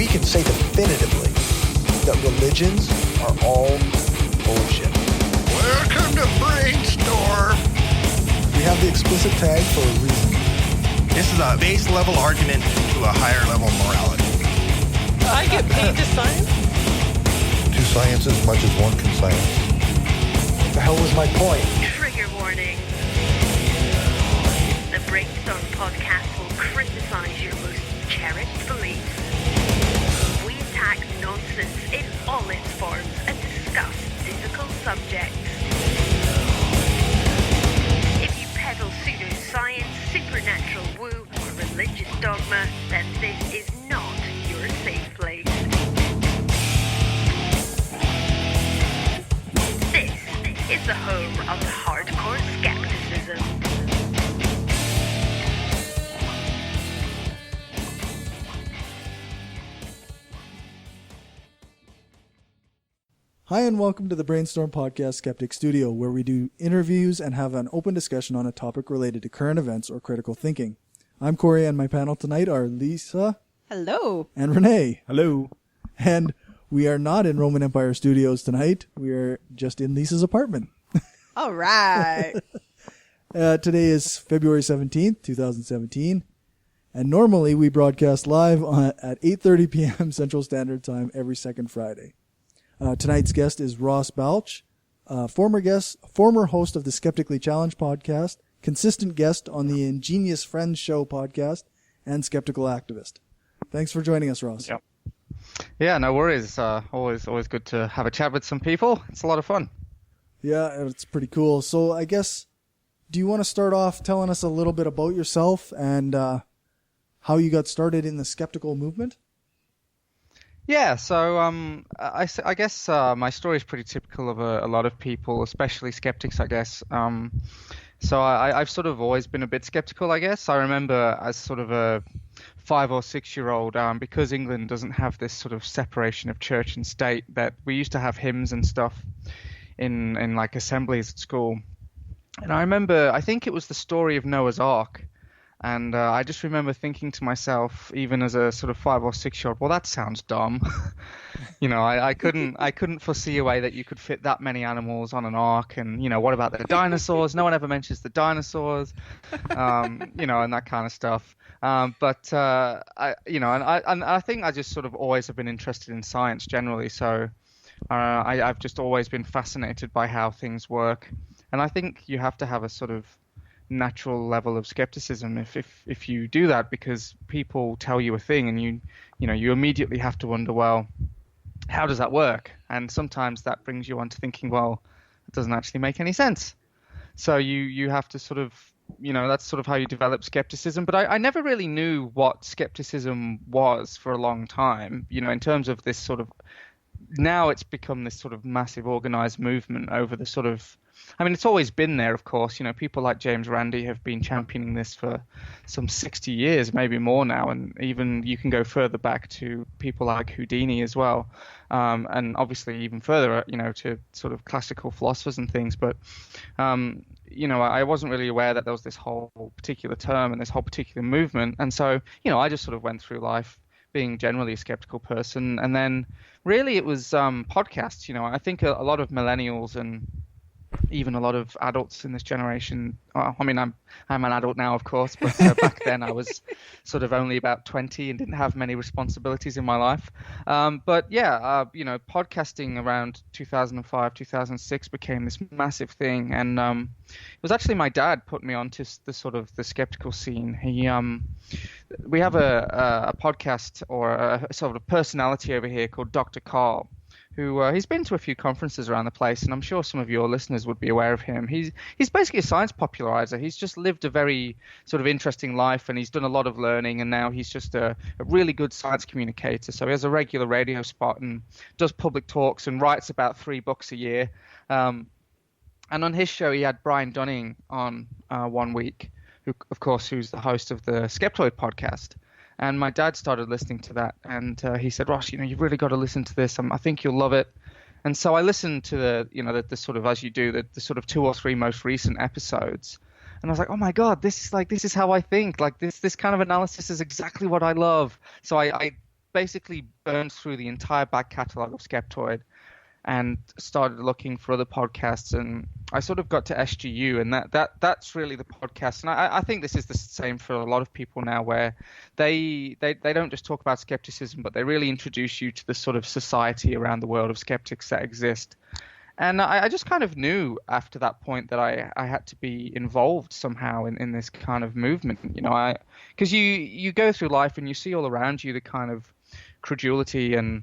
we can say definitively that religions are all bullshit. Welcome to Brainstorm. We have the explicit tag for a reason. This is a base level argument to a higher level morality. I get paid to science? To science as much as one can science. What the hell was my point? Trigger warning. The Brainstorm podcast will criticize your most cherished beliefs. We attack nonsense in all its forms and discuss difficult subjects. If you peddle pseudoscience, supernatural woo, or religious dogma, then this is not your safe place. This is the home of hardcore skepticism. Hi and welcome to the Brainstorm Podcast Skeptic Studio, where we do interviews and have an open discussion on a topic related to current events or critical thinking. I'm Corey, and my panel tonight are Lisa. Hello. And Renee. Hello. And we are not in Roman Empire Studios tonight. We are just in Lisa's apartment. All right. Today is February 17th, 2017. And normally we broadcast live at 8:30 p.m. Central Standard Time every second Friday. Tonight's guest is Ross Balch, former host of the Skeptically Challenged podcast, consistent guest on the Ingenious Friends Show podcast, and skeptical activist. Thanks for joining us, Ross. Yep. Yeah, no worries. Always good to have a chat with some people. It's a lot of fun. Yeah, it's pretty cool. So I guess, do you want to start off telling us a little bit about yourself and how you got started in the skeptical movement? Yeah, so I guess my story is pretty typical of a lot of people, especially skeptics, I guess. So I've sort of always been a bit skeptical, I guess. I remember as sort of a 5 or 6 year old, because England doesn't have this sort of separation of church and state, that we used to have hymns and stuff in like assemblies at school. And I remember, I think it was the story of Noah's Ark. And I just remember thinking to myself, even as a sort of 5 or 6 year old, well, that sounds dumb. You know, I couldn't foresee a way that you could fit that many animals on an ark. And, you know, what about the dinosaurs? No one ever mentions the dinosaurs, you know, and that kind of stuff. But I think I just sort of always have been interested in science generally. So I've just always been fascinated by how things work. And I think you have to have a sort of natural level of skepticism if you do that, because people tell you a thing and you immediately have to wonder, well, how does that work? And sometimes that brings you on to thinking, well, it doesn't actually make any sense. So you have to sort of, you know, that's sort of how you develop skepticism. But I never really knew what skepticism was for a long time, you know, in terms of this sort of, now it's become this sort of massive organized movement over the sort of, I mean, it's always been there, of course. You know, people like James Randi have been championing this for some 60 years, maybe more now. And even you can go further back to people like Houdini as well. And obviously even further, you know, to sort of classical philosophers and things. But, you know, I wasn't really aware that there was this whole particular term and this whole particular movement. And so, you know, I just sort of went through life being generally a skeptical person. And then really it was podcasts. You know, I think a lot of millennials and even a lot of adults in this generation, well, I mean, I'm an adult now, of course, but back then I was sort of only about 20 and didn't have many responsibilities in my life. But yeah, you know, podcasting around 2005, 2006 became this massive thing. And it was actually my dad put me onto the sort of the skeptical scene. We have a podcast or a sort of personality over here called Dr. Carl, who he's been to a few conferences around the place, and I'm sure some of your listeners would be aware of him. He's basically a science popularizer. He's just lived a very sort of interesting life, and he's done a lot of learning, and now he's just a really good science communicator. So he has a regular radio spot and does public talks and writes about 3 books a year. And on his show, he had Brian Dunning on one week, who, of course, who's the host of the Skeptoid podcast. And my dad started listening to that, and he said, Ross, you know, you've really got to listen to this. I think you'll love it. And so I listened to the sort of, as you do, the sort of 2 or 3 most recent episodes. And I was like, oh my God, this is how I think. Like this kind of analysis is exactly what I love. So I basically burned through the entire back catalogue of Skeptoid and started looking for other podcasts, and I sort of got to SGU, and that's really the podcast. And I think this is the same for a lot of people now, where they don't just talk about skepticism, but they really introduce you to the sort of society around the world of skeptics that exist. And I just kind of knew after that point that I had to be involved somehow in this kind of movement, because you go through life and you see all around you the kind of credulity and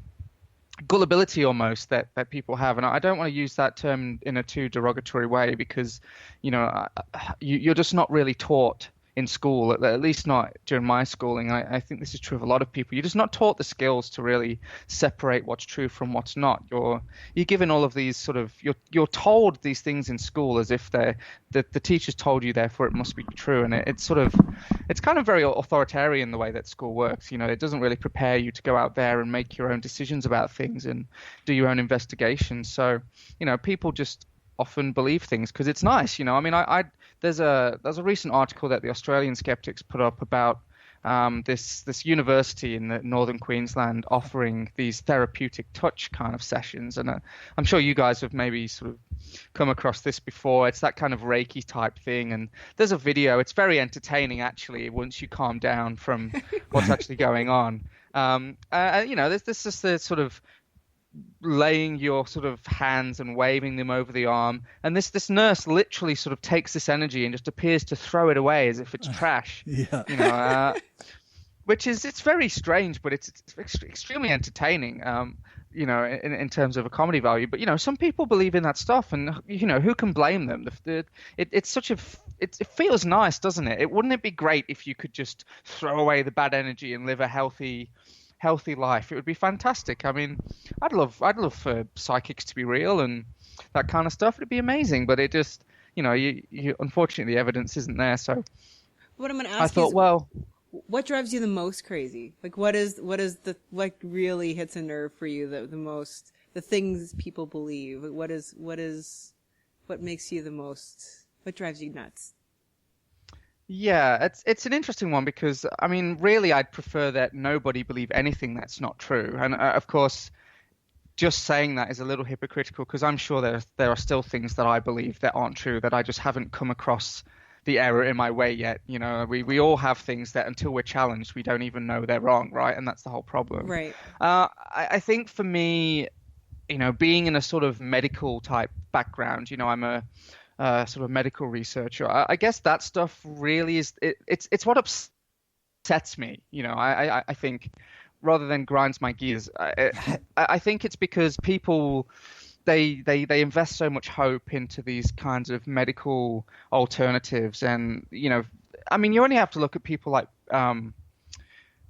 gullibility almost that people have, and I don't want to use that term in a too derogatory way, because you're just not really taught in school, at least not during my schooling. I think this is true of a lot of people. You're just not taught the skills to really separate what's true from what's not. You're given all of these sort of you're told these things in school as if the teachers told you, therefore it must be true, and it's kind of very authoritarian the way that school works. It doesn't really prepare you to go out there and make your own decisions about things and do your own investigation. So people just often believe things because it's nice. I mean, there's a recent article that the Australian skeptics put up about this university in the northern Queensland offering these therapeutic touch kind of sessions, and I'm sure you guys have maybe sort of come across this before. It's that kind of Reiki type thing, and there's a video. It's very entertaining actually once you calm down from what's actually going on. There's just the sort of laying your sort of hands and waving them over the arm, and this nurse literally sort of takes this energy and just appears to throw it away as if it's trash. Which is, it's very strange, but it's extremely entertaining, in terms of a comedy value. But some people believe in that stuff, and who can blame them? It feels nice, doesn't it? Wouldn't it be great if you could just throw away the bad energy and live a healthy life? It would be fantastic. I mean, I'd love for psychics to be real and that kind of stuff. It'd be amazing, but it just, you unfortunately the evidence isn't there. So what I'm going to ask I thought, what drives you the most crazy? Like, what really hits a nerve for you the most? The things people believe. What makes you the most? What drives you nuts? Yeah, it's an interesting one, because I mean, really, I'd prefer that nobody believe anything that's not true. And of course, just saying that is a little hypocritical, because I'm sure there are still things that I believe that aren't true, that I just haven't come across the error in my way yet. We all have things that until we're challenged, we don't even know they're wrong, right? And that's the whole problem. Right. I think for me, being in a sort of medical type background, I'm a sort of medical researcher. I guess that stuff really is it's what upsets me. I think, rather than grinds my gears. I think it's because people they invest so much hope into these kinds of medical alternatives, and I mean, you only have to look at people like the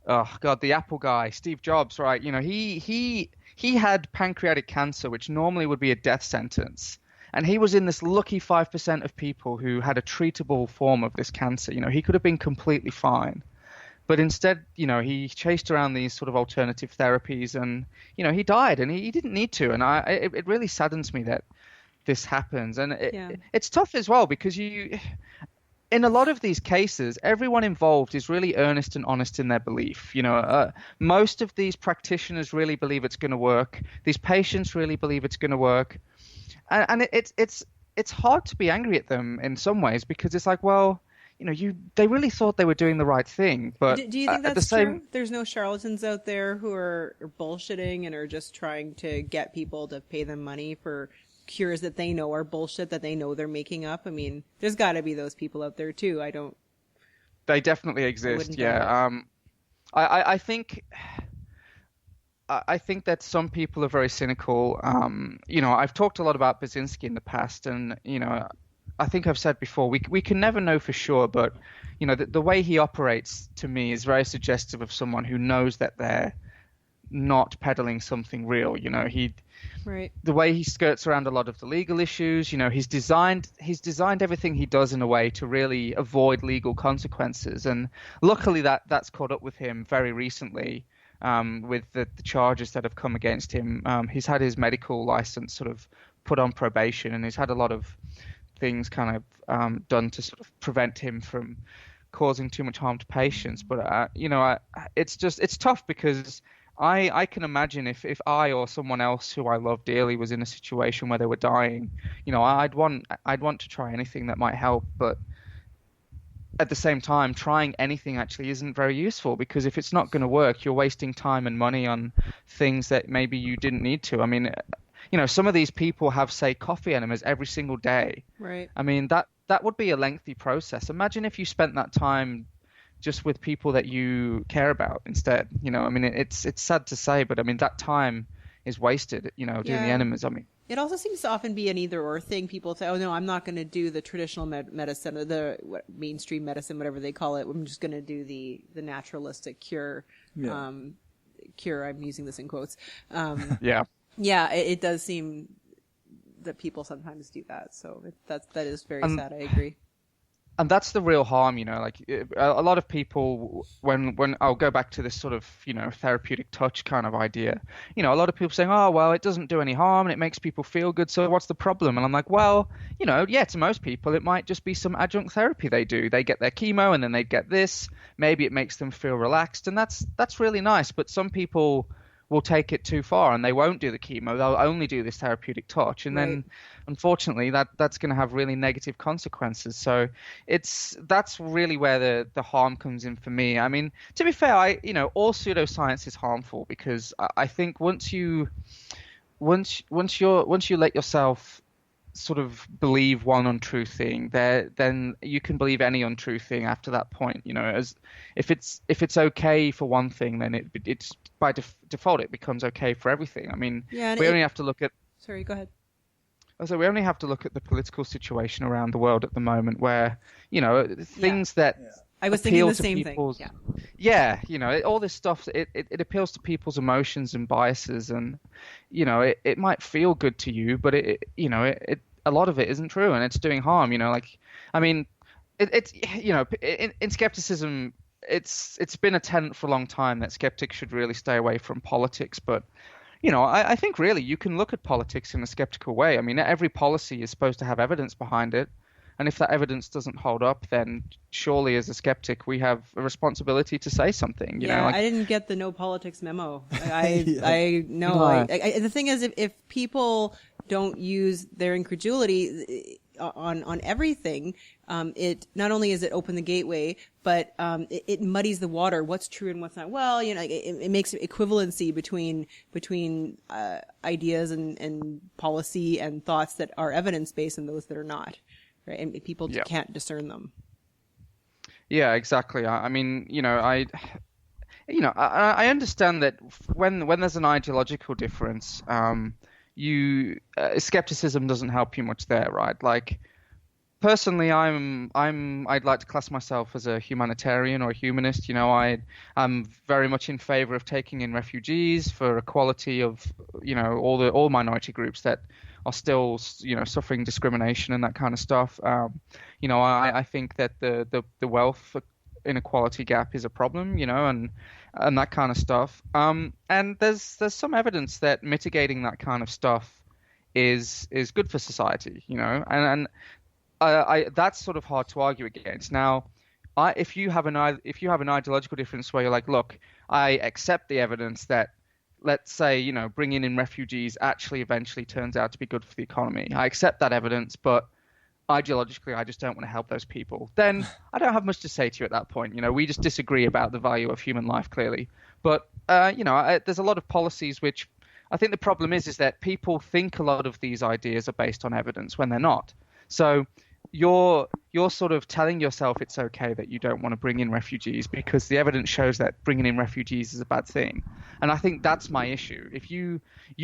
Apple guy, Steve Jobs, right? He had pancreatic cancer, which normally would be a death sentence. And he was in this lucky 5% of people who had a treatable form of this cancer. He could have been completely fine. But instead, he chased around these sort of alternative therapies, and, he died, and he didn't need to. And it really saddens me that this happens. And it's tough as well, because in a lot of these cases, everyone involved is really earnest and honest in their belief. Most of these practitioners really believe it's going to work. These patients really believe it's going to work. And it's hard to be angry at them in some ways, because it's like, well, they really thought they were doing the right thing. But do you think that's true? There's no charlatans out there who are bullshitting and are just trying to get people to pay them money for cures that they know are bullshit, that they know they're making up? I mean, there's got to be those people out there too. They definitely exist. Yeah. I think that some people are very cynical. I've talked a lot about Baczynski in the past, and I think I've said before, we can never know for sure, but the way he operates to me is very suggestive of someone who knows that they're not peddling something real. Right. The way he skirts around a lot of the legal issues, he's designed everything he does in a way to really avoid legal consequences, and luckily that's caught up with him very recently. With the charges that have come against him. He's had his medical license sort of put on probation, and he's had a lot of things kind of done to sort of prevent him from causing too much harm to patients. But it's tough, because I can imagine if I or someone else who I love dearly was in a situation where they were dying, I'd want to try anything that might help, but at the same time, trying anything actually isn't very useful, because if it's not going to work, you're wasting time and money on things that maybe you didn't need to. I mean, some of these people have, say, coffee enemas every single day. Right. I mean, that would be a lengthy process. Imagine if you spent that time just with people that you care about instead. I mean, it's sad to say, but I mean, that time is wasted, doing the enemas. I mean, it also seems to often be an either-or thing. People say, "Oh no, I'm not going to do the traditional medicine, or the mainstream medicine, whatever they call it. I'm just going to do the naturalistic cure." Yeah. Cure. I'm using this in quotes. Yeah. Yeah, it does seem that people sometimes do that. So that is very sad. I agree. And that's the real harm, like a lot of people, when I'll go back to this sort of, therapeutic touch kind of idea, a lot of people saying, oh, well, it doesn't do any harm and it makes people feel good. So what's the problem? And I'm like, well, yeah, to most people, it might just be some adjunct therapy they do. They get their chemo and then they get this. Maybe it makes them feel relaxed. And that's really nice. But some people will take it too far and they won't do the chemo. They'll only do this therapeutic touch. And then, unfortunately, that's going to have really negative consequences. So that's really where the harm comes in for me. I mean, to be fair, all pseudoscience is harmful, because I think once you let yourself sort of believe one untrue thing, then you can believe any untrue thing after that point. As if it's okay for one thing, then it's by default it becomes okay for everything. I mean, we only have to look at. Sorry, go ahead. So we only have to look at the political situation around the world at the moment, where things that I was thinking the same thing. All this stuff, it appeals to people's emotions and biases, and it might feel good to you, but it a lot of it isn't true, and it's doing harm. I mean, in skepticism, it's been a tenet for a long time that skeptics should really stay away from politics, but I think really you can look at politics in a skeptical way. I mean, every policy is supposed to have evidence behind it. And if that evidence doesn't hold up, then surely as a skeptic, we have a responsibility to say something. I didn't get the no politics memo. I know. The thing is, if people don't use their incredulity on everything, it not only is it open the gateway, but it muddies the water. What's true and what's not. Well, it makes equivalency between ideas and policy and thoughts that are evidence based and those that are not. Right, and people can't discern them. Yeah, exactly. I mean, I understand that when there's an ideological difference, skepticism doesn't help you much there, right? Like, personally, I'd like to class myself as a humanitarian or a humanist. I'm very much in favor of taking in refugees, for equality of all minority groups that are still suffering discrimination and that kind of stuff. I think that the wealth inequality gap is a problem, and that kind of stuff. And there's some evidence that mitigating that kind of stuff is good for society, and that's sort of hard to argue against. Now, if you have an ideological difference where you're like, look, I accept the evidence that, let's say, bringing in refugees actually eventually turns out to be good for the economy. I accept that evidence, but ideologically, I just don't want to help those people. Then I don't have much to say to you at that point. We just disagree about the value of human life, clearly. But, there's a lot of policies which I think the problem is that people think a lot of these ideas are based on evidence when they're not. So you're sort of telling yourself it's okay that you don't want to bring in refugees because the evidence shows that bringing in refugees is a bad thing. And I think that's my issue. If you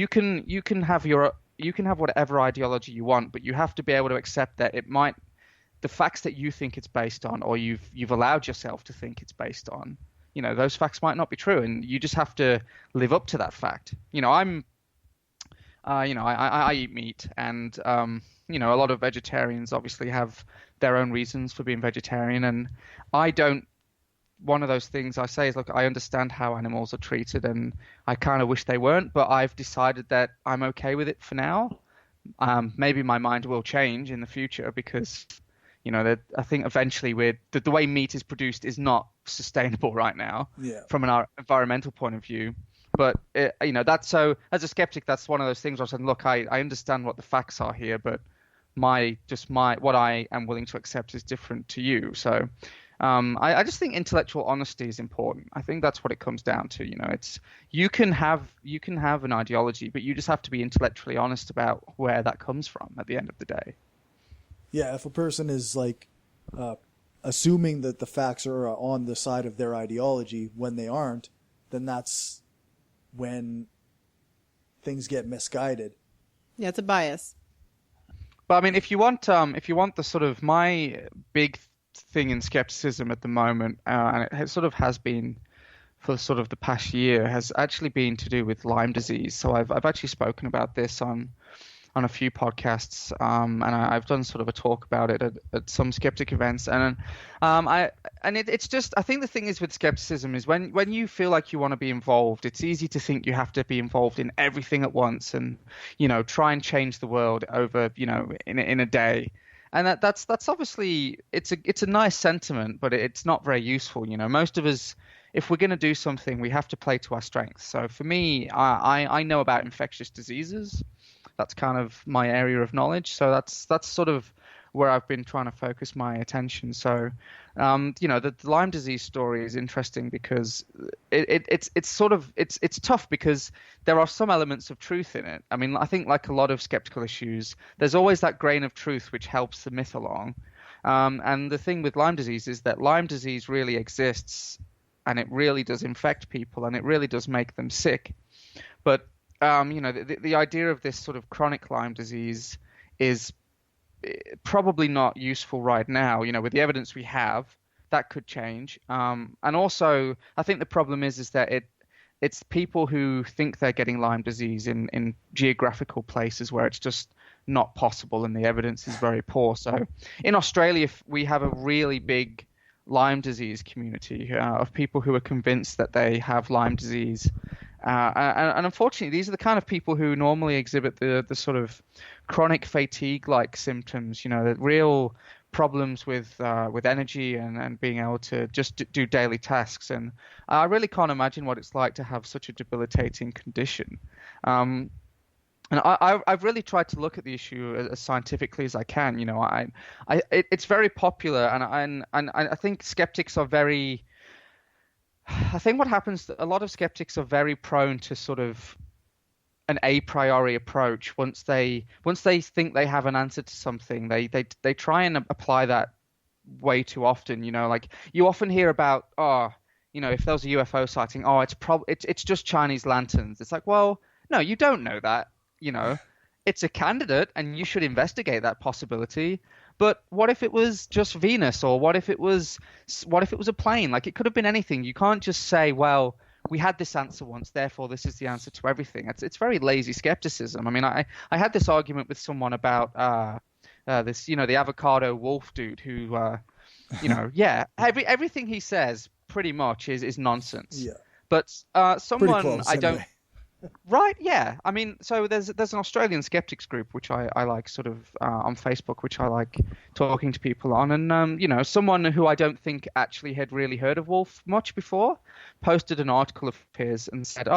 can have whatever ideology you want, but you have to be able to accept that the facts that you think it's based on, or you've allowed yourself to think it's based on, those facts might not be true, and you just have to live up to that fact. I eat meat, and a lot of vegetarians obviously have their own reasons for being vegetarian, and I don't. One of those things I say is, look, I understand how animals are treated, and I kind of wish they weren't, but I've decided that I'm okay with it for now. Maybe my mind will change in the future, because that I think eventually the way meat is produced is not sustainable right now from an environmental point of view. But that's so as a skeptic, that's one of those things where I said, look, I understand what the facts are here, but what I am willing to accept is different to you. So I just think intellectual honesty is important. I think that's what it comes down to. It's you can have an ideology, but you just have to be intellectually honest about where that comes from at the end of the day. Yeah, if a person is like assuming that the facts are on the side of their ideology when they aren't, then that's when things get misguided. Yeah, it's a bias. But I mean, if you want the sort of my big thing in skepticism at the moment, and it sort of has been for sort of the past year, has actually been to do with Lyme disease. So I've actually spoken about this on a few podcasts, and I've done sort of a talk about it at some skeptic events, it's just, I think the thing is with skepticism is when you feel like you want to be involved, it's easy to think you have to be involved in everything at once and try and change the world over in a day. And that's obviously it's a nice sentiment, but it's not very useful. Most of us, if we're going to do something, we have to play to our strengths. So for me, I know about infectious diseases. That's kind of my area of knowledge. So that's sort of where I've been trying to focus my attention. So, the Lyme disease story is interesting because it's tough because there are some elements of truth in it. I mean, I think like a lot of skeptical issues, there's always that grain of truth which helps the myth along. And the thing with Lyme disease is that Lyme disease really exists, and it really does infect people, and it really does make them sick. But the idea of this sort of chronic Lyme disease is probably not useful right now. With the evidence we have, that could change. And also, I think the problem is that it's people who think they're getting Lyme disease in geographical places where it's just not possible and the evidence is very poor. So in Australia, we have a really big Lyme disease community of people who are convinced that they have Lyme disease. And unfortunately, these are the kind of people who normally exhibit the sort of chronic fatigue-like symptoms, the real problems with energy and being able to just do daily tasks. And I really can't imagine what it's like to have such a debilitating condition. And I've really tried to look at the issue as scientifically as I can. It's very popular, and I think skeptics are very. I think what happens, a lot of skeptics are very prone to sort of an a priori approach. Once they think they have an answer to something, they try and apply that way too often. Like you often hear about, if there was a UFO sighting, it's just Chinese lanterns. It's like, well, no, you don't know that. It's a candidate, and you should investigate that possibility. But what if it was just Venus, or what if it was a plane? Like, it could have been anything. You can't just say, well, we had this answer once, therefore this is the answer to everything. It's very lazy skepticism. I mean, I had this argument with someone about this, the avocado wolf dude who, everything he says pretty much is nonsense. Yeah. But someone close, I don't. anyway. Right, yeah. I mean, so there's an Australian skeptics group which I like sort of on Facebook, which I like talking to people on, and someone who I don't think actually had really heard of Wolf much before posted an article of his and said,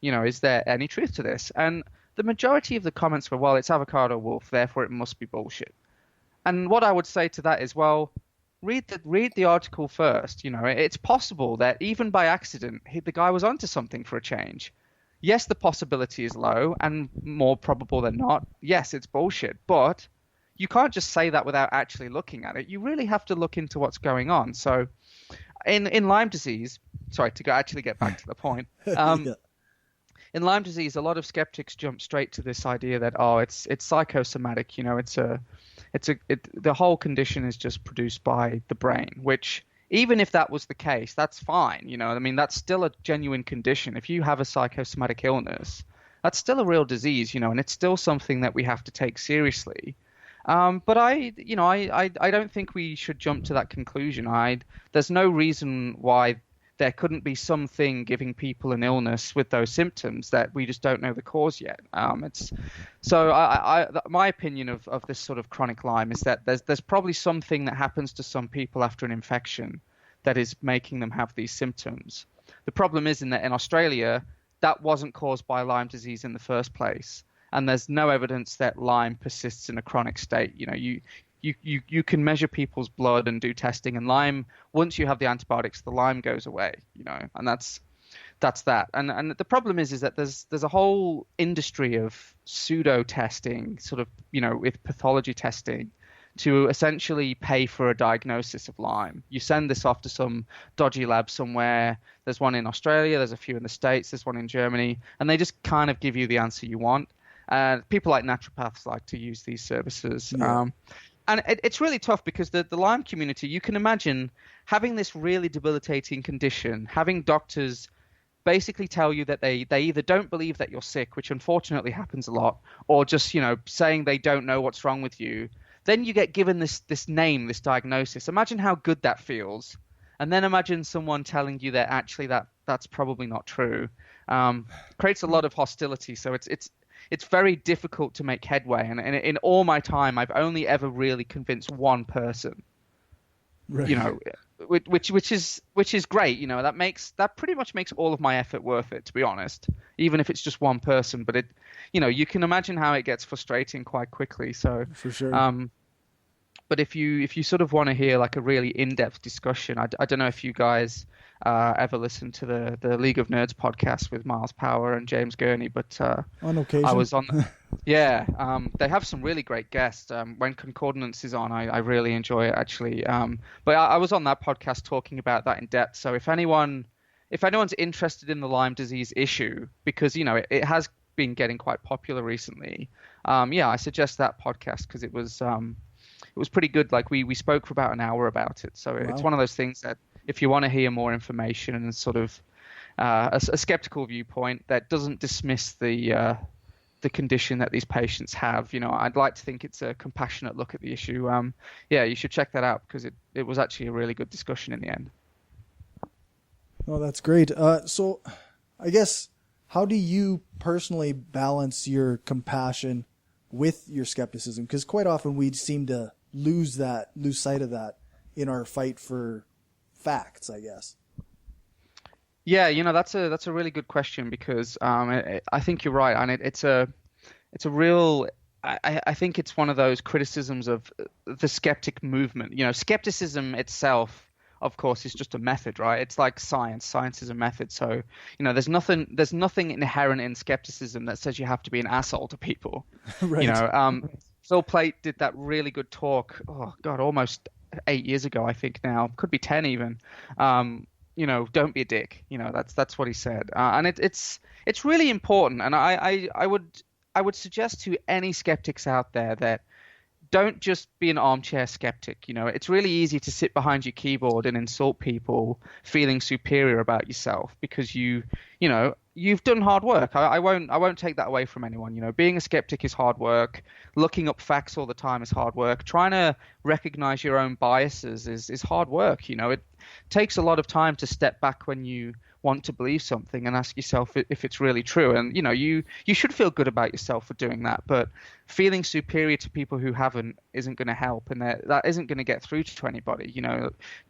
is there any truth to this? And the majority of the comments were, well, it's avocado wolf, therefore it must be bullshit. And what I would say to that is, well, read the article first. It's possible that even by accident the guy was onto something for a change. Yes, the possibility is low, and more probable than not, yes, it's bullshit. But you can't just say that without actually looking at it. You really have to look into what's going on. So in Lyme disease, sorry, to actually get back to the point, Yeah. in Lyme disease, a lot of skeptics jump straight to this idea that, it's psychosomatic. The whole condition is just produced by the brain, which even if that was the case, that's fine. That's still a genuine condition. If you have a psychosomatic illness, that's still a real disease, and it's still something that we have to take seriously. But I don't think we should jump to that conclusion. There's no reason why there couldn't be something giving people an illness with those symptoms that we just don't know the cause yet. My opinion of this sort of chronic Lyme is that there's probably something that happens to some people after an infection that is making them have these symptoms. The problem is in Australia, that wasn't caused by Lyme disease in the first place. And there's no evidence that Lyme persists in a chronic state. You can measure people's blood and do testing, and Lyme, once you have the antibiotics, the Lyme goes away, and that's that. And the problem is that there's a whole industry of pseudo testing, sort of, with pathology testing, to essentially pay for a diagnosis of Lyme. You send this off to some dodgy lab somewhere. There's one in Australia, there's a few in the States, there's one in Germany, and they just kind of give you the answer you want. People like naturopaths like to use these services. Yeah. And it's really tough because the Lyme community, you can imagine having this really debilitating condition, having doctors basically tell you that they either don't believe that you're sick, which unfortunately happens a lot, or just, saying they don't know what's wrong with you. Then you get given this name, this diagnosis. Imagine how good that feels. And then imagine someone telling you that actually that's probably not true. Creates a lot of hostility. So it's very difficult to make headway. And in all my time, I've only ever really convinced one person. Right. Which is great. That pretty much makes all of my effort worth it, to be honest. Even if it's just one person, but you can imagine how it gets frustrating quite quickly. So for sure. But if you sort of want to hear like a really in-depth discussion, I don't know if you guys ever listened to the League of Nerds podcast with Miles Power and James Gurney, but on occasion I was on. Yeah, they have some really great guests. When Concordance is on, I really enjoy it actually. But I was on that podcast talking about that in depth. So if anyone's interested in the Lyme disease issue, because it has been getting quite popular recently, I suggest that podcast because it was pretty good. Like we spoke for about an hour about it. So It's one of those things that if you want to hear more information and sort of a skeptical viewpoint that doesn't dismiss the condition that these patients have, I'd like to think it's a compassionate look at the issue. You should check that out because it was actually a really good discussion in the end. Oh, that's great. So I guess, how do you personally balance your compassion with your skepticism? Because quite often we seem to lose sight of that in our fight for facts, I guess. Yeah, that's a really good question because I think you're right, and it's a real. I think it's one of those criticisms of the skeptic movement. Skepticism itself, of course, is just a method, right? It's like science. Science is a method. So, there's nothing inherent in skepticism that says you have to be an asshole to people. Right. Phil Plait did that really good talk. Oh God, almost 8 years ago, I think now, could be 10 even. Don't be a dick. That's what he said. And it's really important. And I would suggest to any skeptics out there that don't just be an armchair skeptic. It's really easy to sit behind your keyboard and insult people feeling superior about yourself because you've done hard work. I won't take that away from anyone. Being a skeptic is hard work. Looking up facts all the time is hard work. Trying to recognize your own biases is hard work. It takes a lot of time to step back when you want to believe something and ask yourself if it's really true. And you should feel good about yourself for doing that, but feeling superior to people who haven't isn't going to help, and that isn't going to get through to anybody.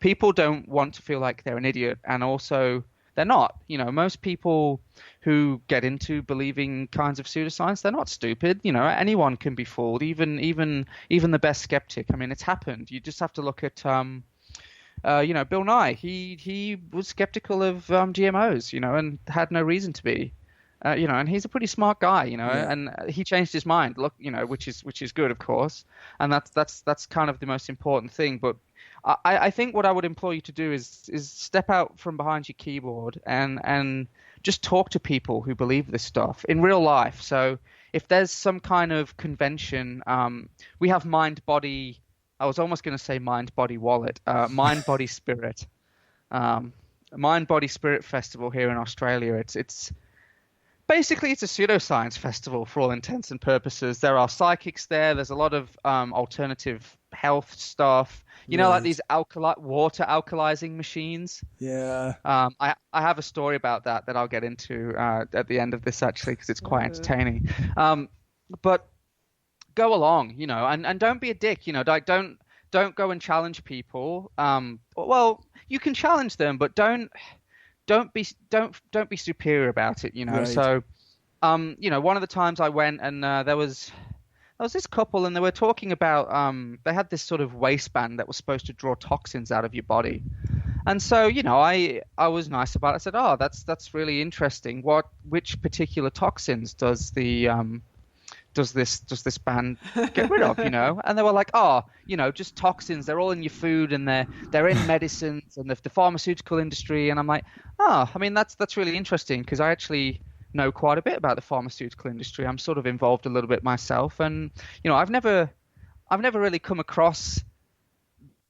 People don't want to feel like they're an idiot, and also they're not. Most people who get into believing kinds of pseudoscience, they're not stupid. Anyone can be fooled, even the best skeptic. I mean, it's happened. You just have to look at Bill Nye. He was skeptical of GMOs, and had no reason to be. And he's a pretty smart guy, Yeah. and he changed his mind. Look, which is good, of course, and that's kind of the most important thing. But I think what I would implore you to do is step out from behind your keyboard and just talk to people who believe this stuff in real life. So if there's some kind of convention, we have Mind Body. I was almost going to say Mind Body Wallet, Mind Body Spirit, Mind Body Spirit Festival here in Australia. It's basically it's a pseudoscience festival for all intents and purposes. There are psychics there. There's a lot of alternative health stuff. Like these water alkalizing machines. Yeah. I have a story about that I'll get into at the end of this actually because it's quite entertaining. But go along, and don't be a dick. Like don't go and challenge people. Well, you can challenge them, but don't don't be superior about it, Right. So, one of the times I went and there was this couple and they were talking about they had this sort of waistband that was supposed to draw toxins out of your body. And so, I was nice about it. I said, "Oh, that's really interesting. Which particular toxins does this band get rid of?" And they were like, "Oh, just toxins. They're all in your food and they're in medicines and the pharmaceutical industry." And I'm like, "Oh, I mean that's really interesting because I actually know quite a bit about the pharmaceutical industry. I'm sort of involved a little bit myself, and I've never really come across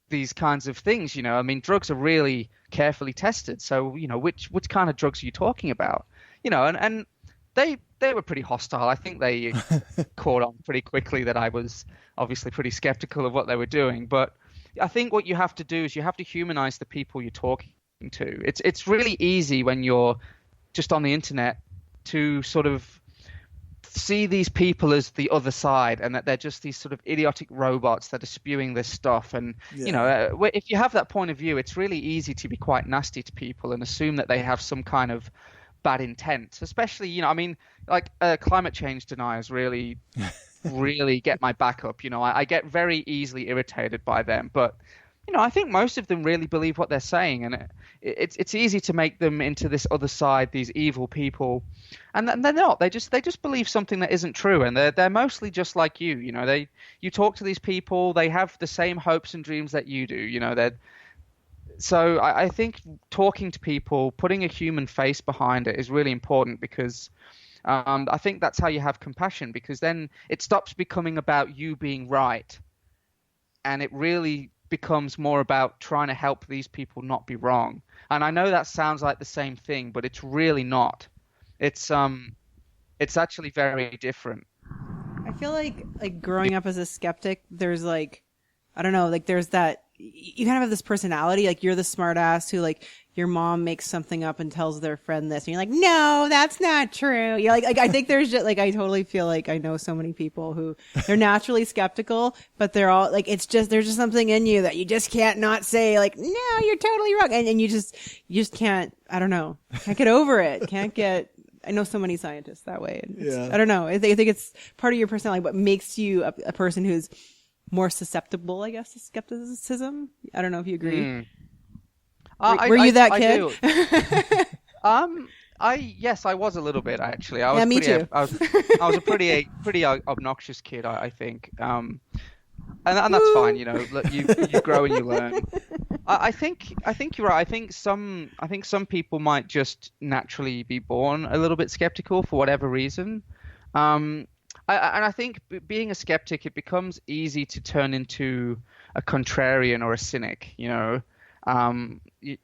these kinds of things. I mean, drugs are really carefully tested. So, which kind of drugs are you talking about? And they were pretty hostile. I think they caught on pretty quickly that I was obviously pretty skeptical of what they were doing. But I think what you have to do is you have to humanize the people you're talking to. It's really easy when you're just on the internet to sort of see these people as the other side and that they're just these sort of idiotic robots that are spewing this stuff. And, if you have that point of view, it's really easy to be quite nasty to people and assume that they have some kind of bad intent, especially, climate change deniers really, really get my back up. I get very easily irritated by them, but I think most of them really believe what they're saying, and it's easy to make them into this other side, these evil people, and they're not. They just believe something that isn't true, and they're mostly just like you. You talk to these people, they have the same hopes and dreams that you do. So I think talking to people, putting a human face behind it is really important because I think that's how you have compassion, because then it stops becoming about you being right, and it really becomes more about trying to help these people not be wrong. And I know that sounds like the same thing, but it's really not. It's actually very different. I feel like growing up as a skeptic, there's there's that, you kind of have this personality, like you're the smart ass who, like, your mom makes something up and tells their friend this, and you're like, no, that's not true. You're like I think there's just, like, I totally feel like I know so many people who they're naturally skeptical, but they're all like, there's just something in you that you just can't not say, like, no, you're totally wrong. And you just can't, I don't know, can't get over it. I know so many scientists that way. And I don't know. I think it's part of your personality, what makes you a person who's more susceptible, I guess, to skepticism. I don't know if you agree. Were you that kid? Yes, I was a little bit, actually. Me too. I was a pretty obnoxious kid, I think. And that's fine, Look, you grow and you learn. I think you're right. I think some people might just naturally be born a little bit skeptical for whatever reason. And I think being a skeptic, it becomes easy to turn into a contrarian or a cynic. Right.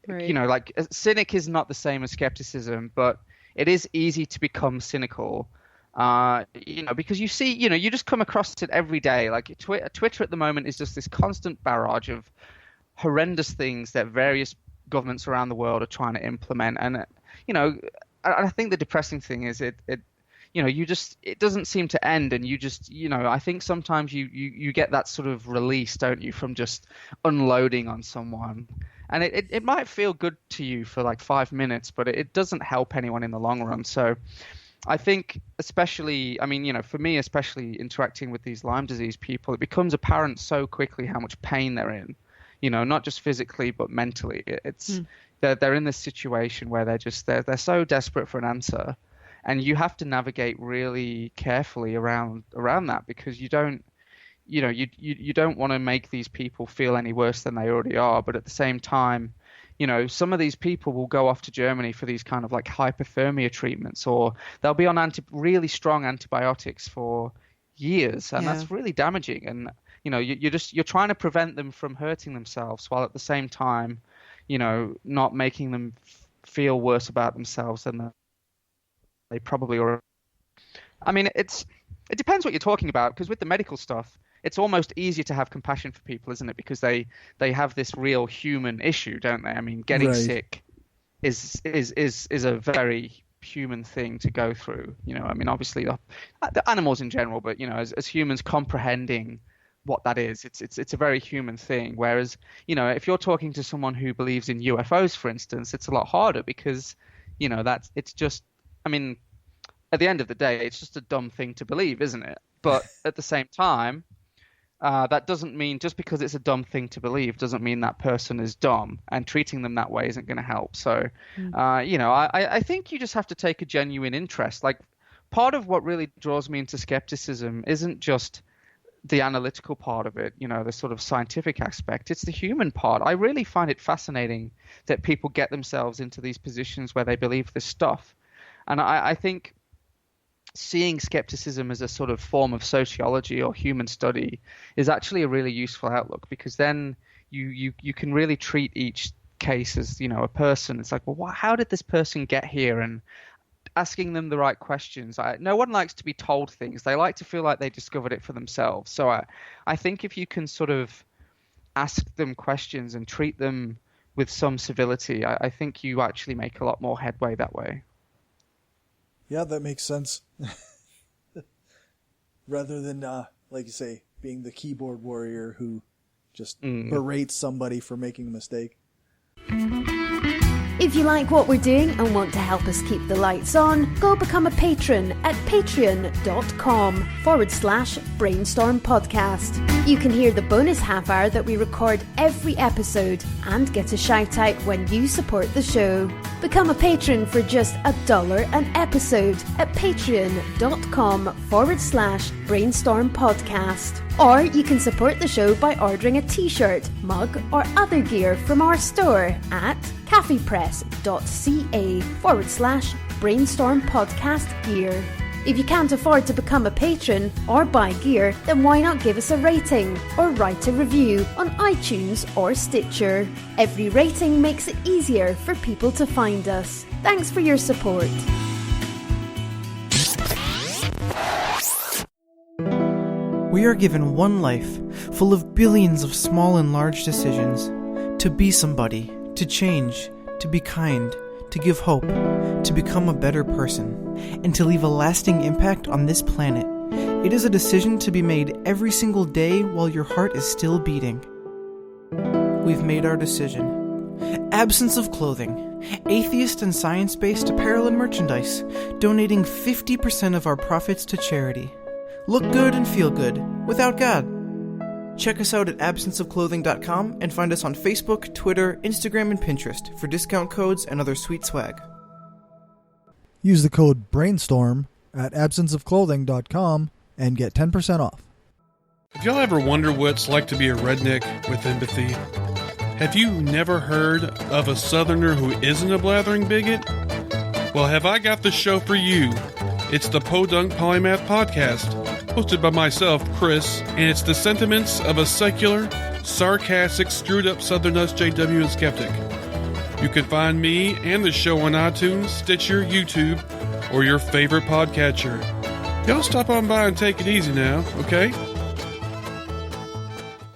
Like a cynic is not the same as skepticism, but it is easy to become cynical. Because you see, you just come across it every day. Like Twitter at the moment is just this constant barrage of horrendous things that various governments around the world are trying to implement. And I think the depressing thing is it doesn't seem to end, and I think sometimes you get that sort of release, don't you, from just unloading on someone, and it might feel good to you for like 5 minutes, but it doesn't help anyone in the long run. So I think, especially, for me, especially interacting with these Lyme disease people, it becomes apparent so quickly how much pain they're in, not just physically but mentally. They're in this situation where they're so desperate for an answer. And you have to navigate really carefully around that, because you don't want to make these people feel any worse than they already are. But at the same time, some of these people will go off to Germany for these kind of like hypothermia treatments, or they'll be on really strong antibiotics for years, and that's really damaging. And you're trying to prevent them from hurting themselves, while at the same time, not making them feel worse about themselves than they probably are. It depends what you're talking about, because with the medical stuff, it's almost easier to have compassion for people, isn't it? Because they have this real human issue, don't they? Getting sick is a very human thing to go through. Obviously the animals in general, but as humans, comprehending what that is. It's a very human thing. Whereas, if you're talking to someone who believes in UFOs, for instance, it's a lot harder because, it's just, I mean, at the end of the day, it's just a dumb thing to believe, isn't it? But at the same time, that doesn't mean, just because it's a dumb thing to believe doesn't mean that person is dumb, and treating them that way isn't going to help. So, I think you just have to take a genuine interest. Like, part of what really draws me into skepticism isn't just the analytical part of it, the sort of scientific aspect. It's the human part. I really find it fascinating that people get themselves into these positions where they believe this stuff. And I think seeing skepticism as a sort of form of sociology or human study is actually a really useful outlook, because then you can really treat each case as, a person. It's like, well, how did this person get here? And asking them the right questions. No one likes to be told things. They like to feel like they discovered it for themselves. So I think if you can sort of ask them questions and treat them with some civility, I think you actually make a lot more headway that way. Yeah, that makes sense. Rather than, like you say, being the keyboard warrior who just berates somebody for making a mistake. If you like what we're doing and want to help us keep the lights on, go become a patron at patreon.com/brainstorm podcast. You can hear the bonus half hour that we record every episode and get a shout out when you support the show. Become a patron for just $1 an episode at patreon.com/brainstorm podcast. Or you can support the show by ordering a t-shirt, mug or other gear from our store at caffeepress.ca/brainstorm podcast gear. If you can't afford to become a patron or buy gear, then why not give us a rating or write a review on iTunes or Stitcher? Every rating makes it easier for people to find us. Thanks for your support. We are given one life, full of billions of small and large decisions. To be somebody, to change, to be kind, to give hope, to become a better person, and to leave a lasting impact on this planet. It is a decision to be made every single day while your heart is still beating. We've made our decision. Absence of clothing, atheist and science-based apparel and merchandise, donating 50% of our profits to charity. Look good and feel good, without God. Check us out at absenceofclothing.com and find us on Facebook, Twitter, Instagram, and Pinterest for discount codes and other sweet swag. Use the code BRAINSTORM at absenceofclothing.com and get 10% off. Have y'all ever wondered what it's like to be a redneck with empathy? Have you never heard of a Southerner who isn't a blathering bigot? Well, have I got the show for you. It's the Podunk Polymath Podcast, hosted by myself, Chris, and it's the sentiments of a secular, sarcastic, screwed-up Southern SJW and skeptic. You can find me and the show on iTunes, Stitcher, YouTube, or your favorite podcatcher. Y'all stop on by and take it easy now, okay?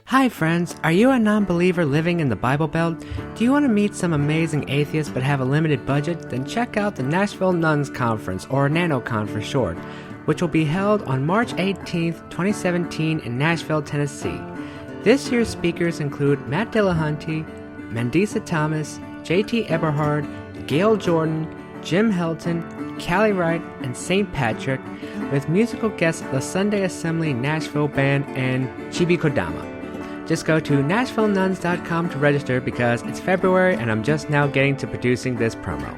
Hi friends, are you a non-believer living in the Bible Belt? Do you want to meet some amazing atheists but have a limited budget? Then check out the Nashville Nuns Conference, or NanoCon for short, which will be held on March 18th, 2017 in Nashville, Tennessee. This year's speakers include Matt Dillahunty, Mandisa Thomas, J.T. Eberhard, Gail Jordan, Jim Helton, Callie Wright, and St. Patrick, with musical guests The Sunday Assembly Nashville Band and Chibi Kodama. Just go to NashvilleNuns.com to register because it's February and I'm just now getting to producing this promo.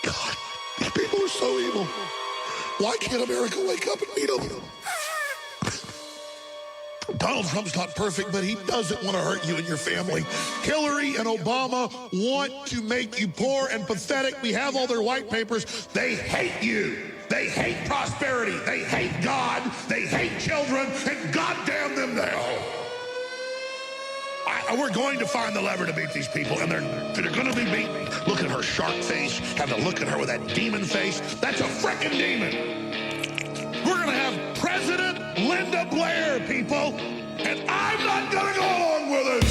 God, these people are so evil. Why can't America wake up and meet them? Donald Trump's not perfect, but he doesn't want to hurt you and your family. Hillary and Obama want to make you poor and pathetic. We have all their white papers. They hate you. They hate prosperity. They hate God. They hate children. And goddamn them to hell. We're going to find the lever to beat these people, and they're going to be beaten. Look at her shark face. Have to look at her with that demon face. That's a frickin' demon. We're going to have President Linda Blair, people, and I'm not going to go along with it.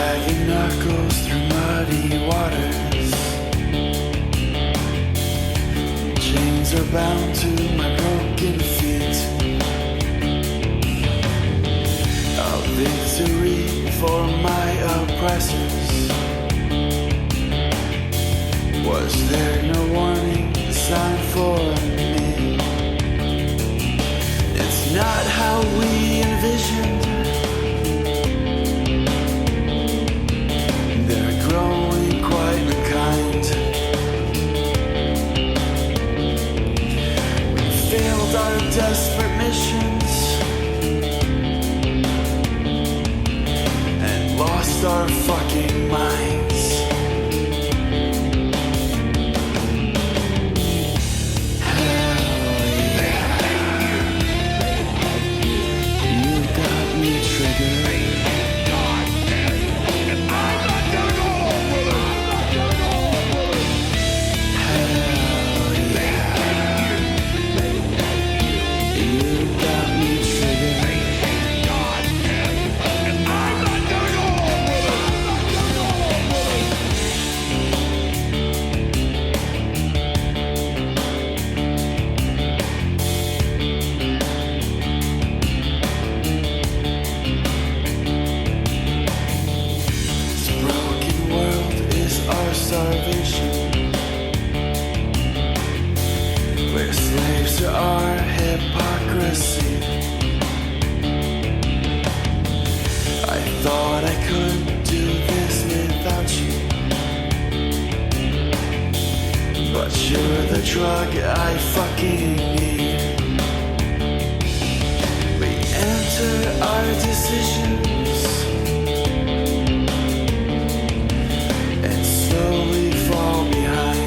dragging knuckles through muddy waters. Chains are bound to my broken feet. A victory for my oppressors. Was there no warning sign for me? It's not how we envisioned. They're growing quite unkind. We failed our desperate missions and lost our fucking minds. We're slaves to our hypocrisy. I thought I could do this without you, but you're the drug I fucking need. We enter our decisions and slowly fall behind.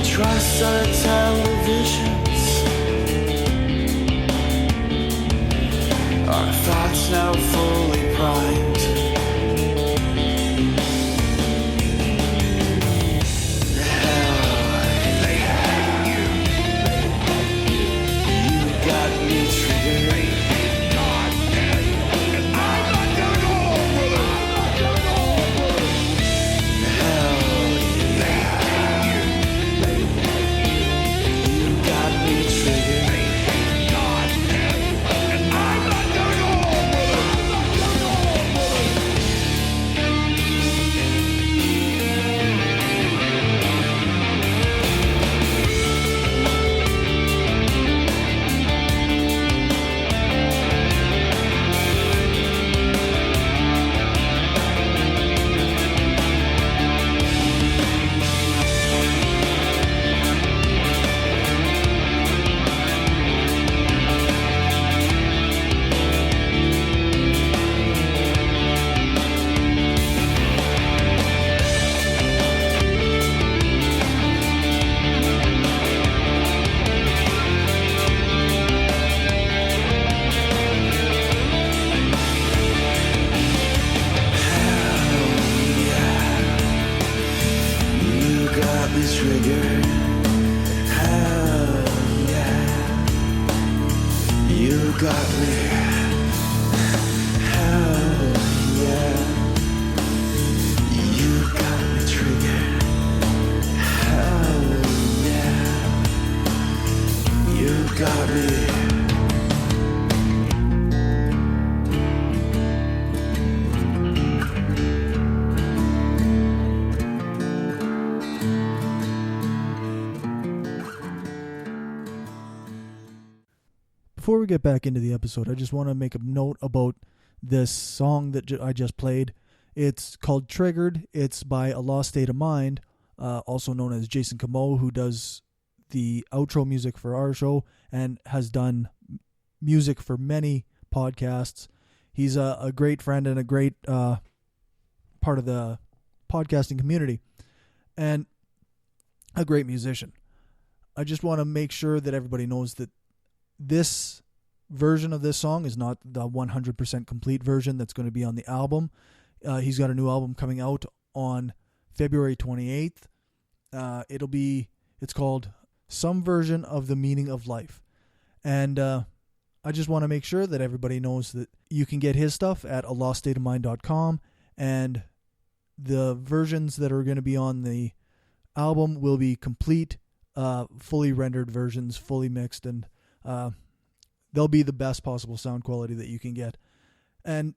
Trust our televisions. Our thoughts now fully primed. They hate you. You got me triggered. And I'm not gonna go home with it. Before we get back into the episode, I just want to make a note about this song that I just played. It's called Triggered. It's by A Lost State of Mind, also known as Jason Camo, who does the outro music for our show and has done music for many podcasts. He's a great friend and a great part of the podcasting community and a great musician. I just want to make sure that everybody knows that this version of this song is not the 100% complete version that's going to be on the album. He's got a new album coming out on February 28th. It's called Some Version of the Meaning of Life. And I just want to make sure that everybody knows that you can get his stuff at aloststateofmind.com, and the versions that are going to be on the album will be complete, fully rendered versions, fully mixed, and they'll be the best possible sound quality that you can get. And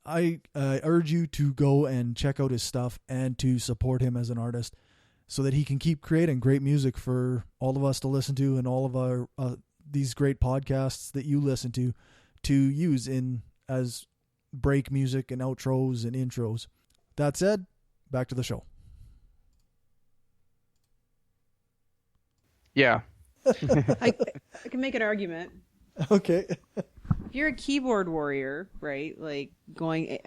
I urge you to go and check out his stuff and to support him as an artist so that he can keep creating great music for all of us to listen to, and all of our these great podcasts that you listen to use in as break music and outros and intros. That said, back to the show. Yeah. I can make an argument. Okay. If you're a keyboard warrior, right? Like going,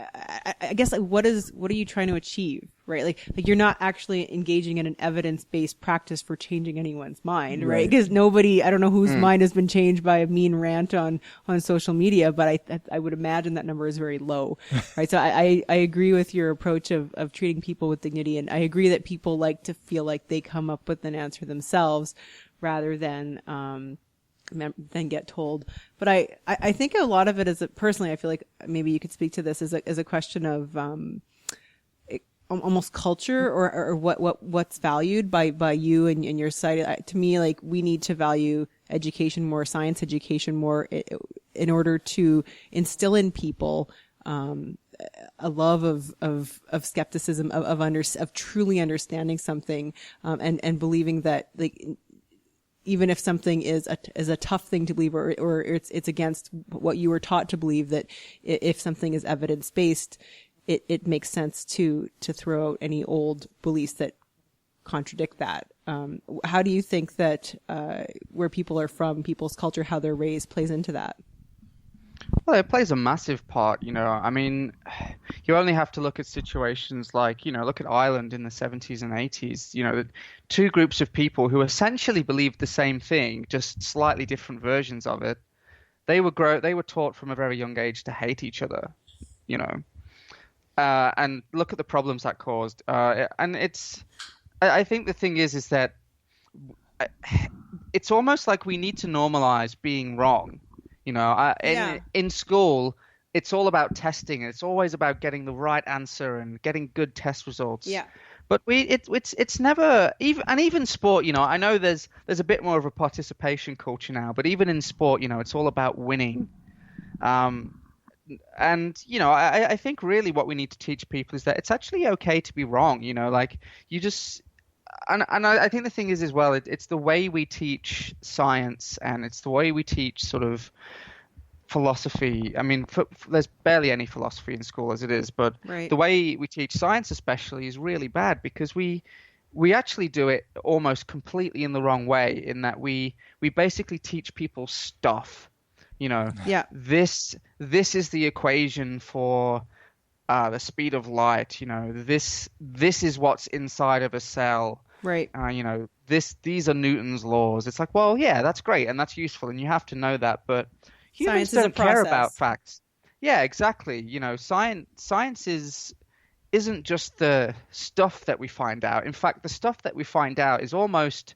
I guess, like what are you trying to achieve, right? Like you're not actually engaging in an evidence-based practice for changing anyone's mind, right? Because I don't know whose mind has been changed by a mean rant on social media, but I would imagine that number is very low, right? So I agree with your approach of treating people with dignity, and I agree that people like to feel like they come up with an answer themselves rather than get told. But I think a lot of it is, personally, I feel like maybe you could speak to this as a question of almost culture or what's valued by you and your side. To me, like, we need to value education more, science education more, in order to instill in people a love of skepticism, of truly understanding something, and believing that, like, even if something is a tough thing to believe, or it's against what you were taught to believe, that if something is evidence based, it makes sense to throw out any old beliefs that contradict that. How do you think that where people are from, people's culture, how they're raised, plays into that? Well, it plays a massive part, I mean, you only have to look at situations like, look at Ireland in the 70s and 80s, two groups of people who essentially believed the same thing, just slightly different versions of it. They were taught from a very young age to hate each other, and look at the problems that caused. And I think the thing is that it's almost like we need to normalize being wrong. In school, it's all about testing. It's always about getting the right answer and getting good test results. Yeah. But it's never even sport. I know there's a bit more of a participation culture now, but even in sport, it's all about winning. And I think really what we need to teach people is that it's actually okay to be wrong. Like you just. And I think the thing is as well, it's the way we teach science, and it's the way we teach sort of philosophy. I mean, there's barely any philosophy in school as it is, but the way we teach science especially is really bad, because we actually do it almost completely in the wrong way, in that we basically teach people stuff. This is the equation for the speed of light. This is what's inside of a cell. Right. These are Newton's laws. It's like, well, yeah, that's great and that's useful, and you have to know that, but humans don't care about facts. Yeah, exactly. Science isn't just the stuff that we find out. In fact, the stuff that we find out is almost,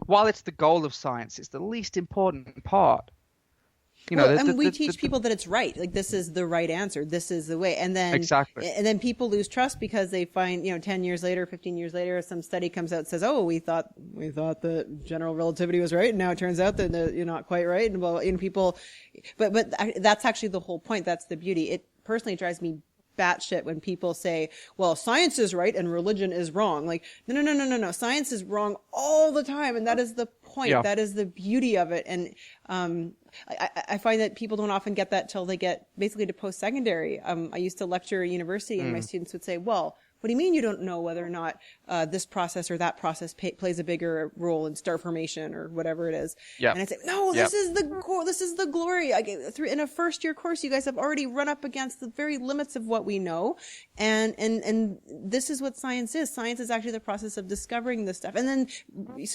while it's the goal of science, it's the least important part. We teach people that it's right. Like, this is the right answer. This is the way. And then exactly. And then people lose trust because they find, 10 years later, 15 years later, some study comes out and says, "Oh, we thought that general relativity was right, and now it turns out that you're not quite right." And people, but that's actually the whole point. That's the beauty. It personally drives me batshit when people say, "Well, science is right and religion is wrong." Like, no. Science is wrong all the time, and that is the point. Yeah. That is the beauty of it. And I find that people don't often get that till they get basically to post-secondary. I used to lecture at university, and my students would say, "Well, what do you mean you don't know whether or not this process or that process plays a bigger role in star formation or whatever it is?" Yep. And I say, "No, this is the glory. In a first-year course, you guys have already run up against the very limits of what we know, and this is what science is. Science is actually the process of discovering this stuff, and then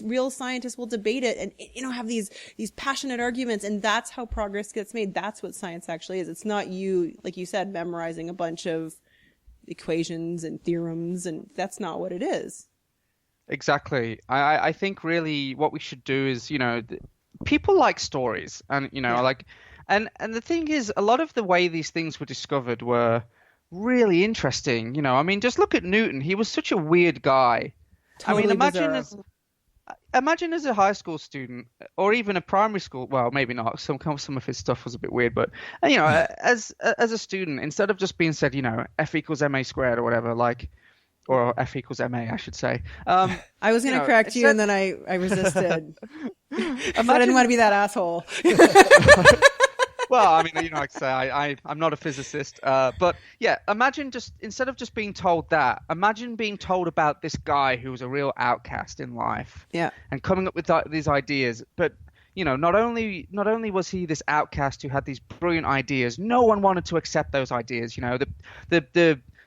real scientists will debate it and have these passionate arguments, and that's how progress gets made. That's what science actually is. It's not you, like you said, memorizing a bunch of equations and theorems, and that's not what it is." Exactly. I think really what we should do is, people like stories, and and the thing is, a lot of the way these things were discovered were really interesting. I mean, just look at Newton. He was such a weird guy. Totally I mean, bizarre. imagine as a high school student, or even a primary school. Well, maybe not. Some of his stuff was a bit weird, but as a student, instead of just being said, F equals ma squared or whatever, or F equals ma, I should say. I was going to correct you, and then I resisted. I didn't want to be that asshole. Well, I mean, like I say, I'm not a physicist, but yeah, imagine instead of just being told that, imagine being told about this guy who was a real outcast in life, and coming up with these ideas. But not only was he this outcast who had these brilliant ideas, no one wanted to accept those ideas.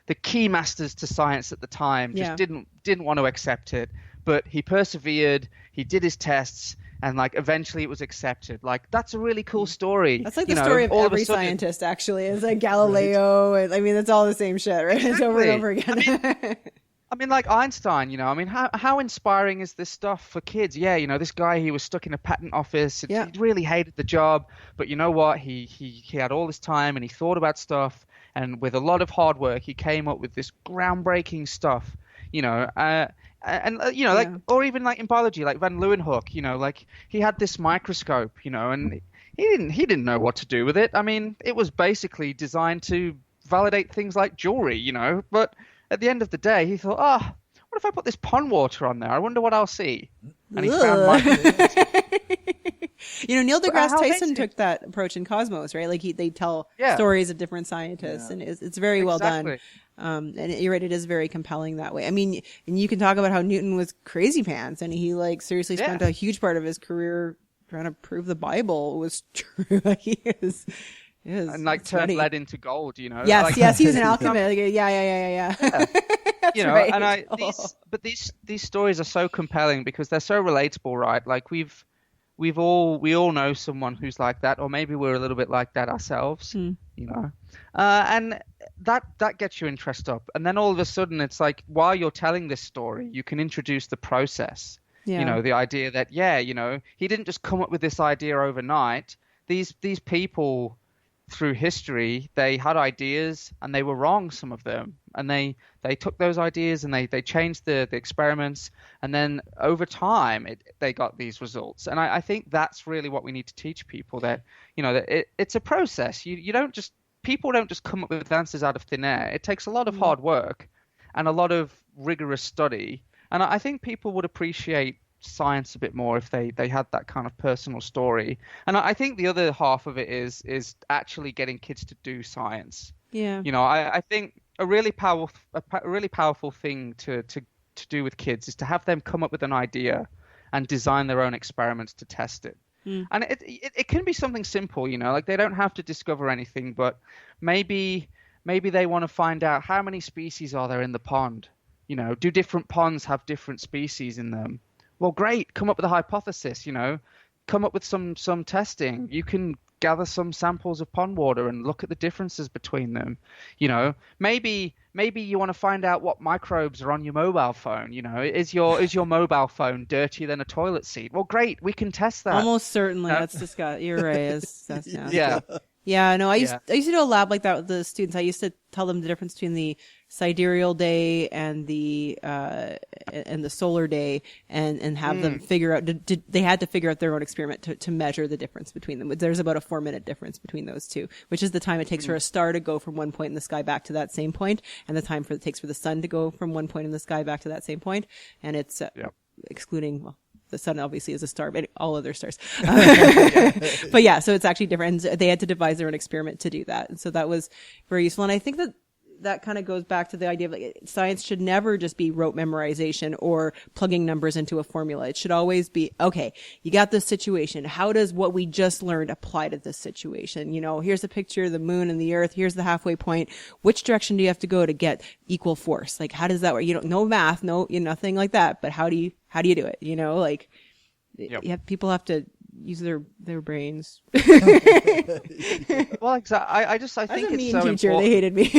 The key masters to science at the time just didn't want to accept it, but he persevered. He did his tests. And eventually it was accepted. That's a really cool story. That's the story of every scientist, actually. It's like Galileo. Right. And, I mean, it's all the same shit, right? Exactly. It's over and over again. I mean, like Einstein, I mean, how inspiring is this stuff for kids? Yeah, this guy, he was stuck in a patent office. He really hated the job. But you know what? He had all this time and he thought about stuff. And with a lot of hard work, he came up with this groundbreaking stuff, or even in biology, like Van Leeuwenhoek, he had this microscope, and he didn't know what to do with it. I mean, it was basically designed to validate things like jewelry, but at the end of the day, he thought, what if I put this pond water on there? I wonder what I'll see. And he found microscopes. Neil deGrasse Tyson took that approach in Cosmos, right? They tell stories of different scientists, and it's very well done. And you're right, it is very compelling that way. I mean, and you can talk about how Newton was crazy pants, and he seriously spent a huge part of his career trying to prove the Bible was true. He is. And turned lead into gold, Yes, he was an alchemist. Yeah. Right. And these stories are so compelling because they're so relatable, right? We all know someone who's like that, or maybe we're a little bit like that ourselves, and that gets your interest up. And then all of a sudden, it's while you're telling this story, you can introduce the process. The idea that he didn't just come up with this idea overnight. These people through history, they had ideas and they were wrong, some of them, and they took those ideas and they changed the experiments, and then over time they got these results. And I think that's really what we need to teach people, that that it's a process. People don't just come up with answers out of thin air. It takes a lot of hard work and a lot of rigorous study, and I think people would appreciate science a bit more if they had that kind of personal story. And I think the other half of it is actually getting kids to do science. I think a really powerful thing to do with kids is to have them come up with an idea and design their own experiments to test it. And it can be something simple, they don't have to discover anything, but maybe they want to find out how many species are there in the pond. Do different ponds have different species in them? Well, great. Come up with a hypothesis, come up with some testing. You can gather some samples of pond water and look at the differences between them. Maybe you want to find out what microbes are on your mobile phone. Is your mobile phone dirtier than a toilet seat? Well, great. We can test that. Almost certainly. That's disgusting. You're right. That's nasty. Yeah. Yeah, no, I used to do a lab like that with the students. I used to tell them the difference between the sidereal day and the solar day, and have them figure out. They had to figure out their own experiment to measure the difference between them. There's about a 4-minute difference between those two, which is the time it takes for a star to go from one point in the sky back to that same point, and the time it takes for the sun to go from one point in the sky back to that same point. And it's excluding the sun obviously is a star, but all other stars. But yeah, so it's actually different. And they had to devise their own experiment to do that. And so that was very useful. And I think that kind of goes back to the idea of science should never just be rote memorization or plugging numbers into a formula. It should always be, okay, you got this situation. How does what we just learned apply to this situation? Here's a picture of the moon and the earth. Here's the halfway point. Which direction do you have to go to get equal force? How does that work? No math, nothing like that. But how do you do it? People have to use their brains. Well, exactly. I think it's so teacher. important. They hated me.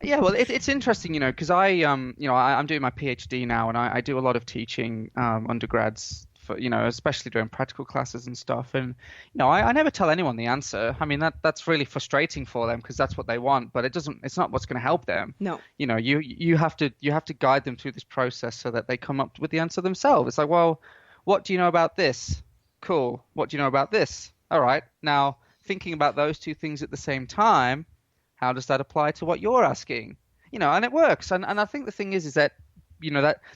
Yeah, well, it's interesting, because I'm doing my PhD now, and I do a lot of teaching undergrads for, especially during practical classes and stuff. And, I never tell anyone the answer. I mean, that's really frustrating for them because that's what they want, but it's not what's going to help them. No. You have to guide them through this process so that they come up with the answer themselves. It's like, well, what do you know about this? Cool. What do you know about this? All right. Now, thinking about those two things at the same time, how does that apply to what you're asking? And it works. And I think the thing is that,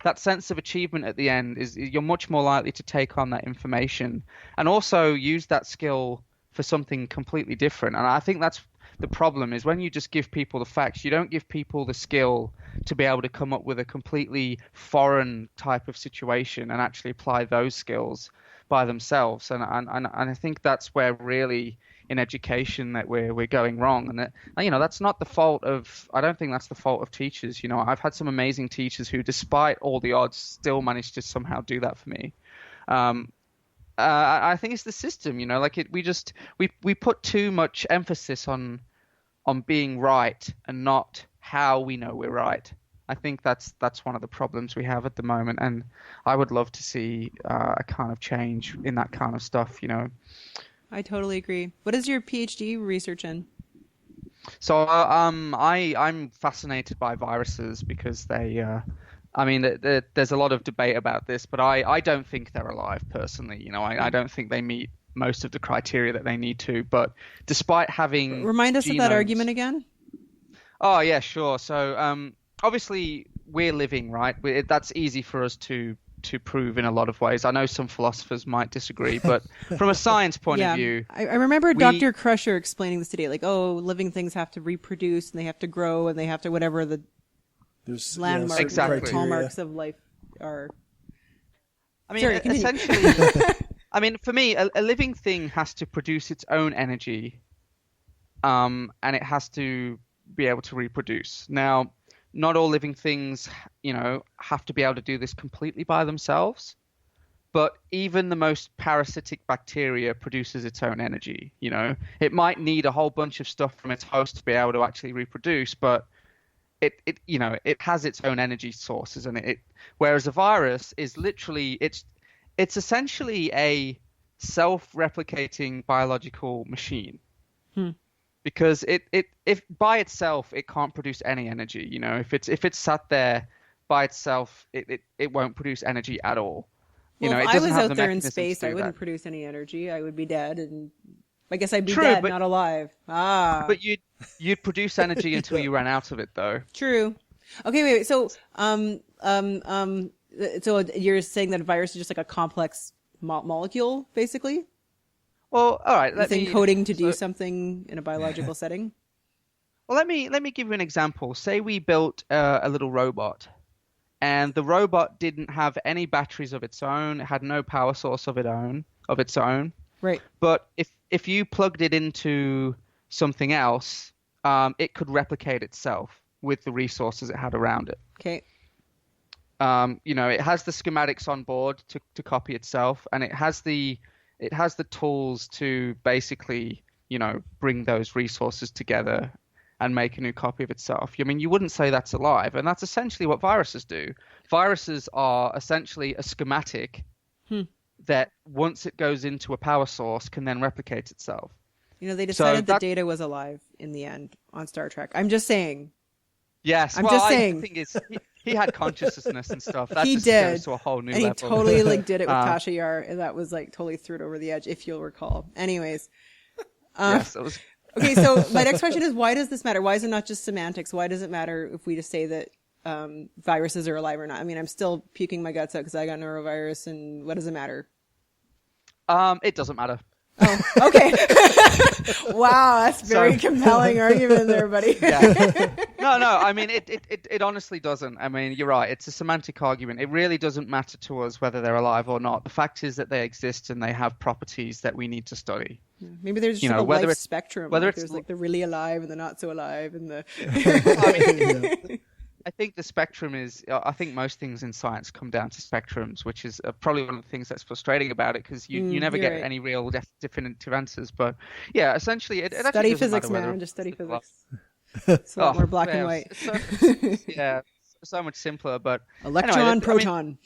that sense of achievement at the end is you're much more likely to take on that information and also use that skill for something completely different. And I think that's the problem, is when you just give people the facts, you don't give people the skill to be able to come up with a completely foreign type of situation and actually apply those skills by themselves. And I think that's where really in education that we're going wrong. And that, that's not the fault of, I don't think that's the fault of teachers. I've had some amazing teachers who, despite all the odds, still managed to somehow do that for me. I think it's the system, we put too much emphasis on being right and not how we know we're right. I think that's one of the problems we have at the moment, and I would love to see a kind of change in that kind of stuff. I totally agree. What is your PhD research in? So I'm fascinated by viruses because they. There's a lot of debate about this, but I don't think they're alive personally. I don't think they meet most of the criteria that they need to. But despite having remind us of that argument again. Oh yeah, sure. So obviously we're living, right? That's easy for us to prove in a lot of ways. I know some philosophers might disagree, but from a science point of view, I remember Dr. Crusher explaining this today. Like, living things have to reproduce and they have to grow and they have to whatever there's landmarks, exactly. hallmarks of life are. Essentially, for me, a living thing has to produce its own energy, and it has to be able to reproduce. Now, not all living things, have to be able to do this completely by themselves, but even the most parasitic bacteria produces its own energy. It might need a whole bunch of stuff from its host to be able to actually reproduce, but it has its own energy sources, and whereas a virus is literally it's essentially a self-replicating biological machine. Because if by itself it can't produce any energy, if it's sat there by itself, it won't produce energy at all. Well, if I was out there in space, I wouldn't produce any energy. I would be dead, and I guess I'd be dead, not alive. But you'd produce energy until you ran out of it, though. True. Okay, wait. So, so you're saying that a virus is just like a complex molecule, basically? Well, all right. It's encoding to do something in a biological setting. Well, let me give you an example. Say we built a little robot, and the robot didn't have any batteries of its own. It had no power source of its own. Right. But if you plugged it into something else, it could replicate itself with the resources it had around it. Okay. It has the schematics on board to copy itself, and it has the tools to basically, bring those resources together and make a new copy of itself. You wouldn't say that's alive, and that's essentially what viruses do. Viruses are essentially a schematic that once it goes into a power source can then replicate itself. They decided that Data was alive in the end on Star Trek. I'm just saying. Yes, I'm just saying. The thing is, he had consciousness and stuff. That he just did. goes to a whole new level. And he totally did it with Tasha Yar, and that was totally threw it over the edge, if you'll recall. Anyways. Yes, it was. Okay, so my next question is, why does this matter? Why is it not just semantics? Why does it matter if we just say that viruses are alive or not? I'm still puking my guts out because I got norovirus, and what does it matter? It doesn't matter. Oh, okay. Wow, that's very compelling argument there, buddy. Yeah. No. It honestly doesn't. You're right. It's a semantic argument. It really doesn't matter to us whether they're alive or not. The fact is that they exist and they have properties that we need to study. Maybe there's just a life spectrum. There's the really alive and the not so alive and the. I think the spectrum is. I think most things in science come down to spectrums, which is probably one of the things that's frustrating about it, because you never get any real definitive answers. But yeah, essentially, it study actually physics, man. Just study physics. It's a lot more black and white. So much simpler. But electron, proton.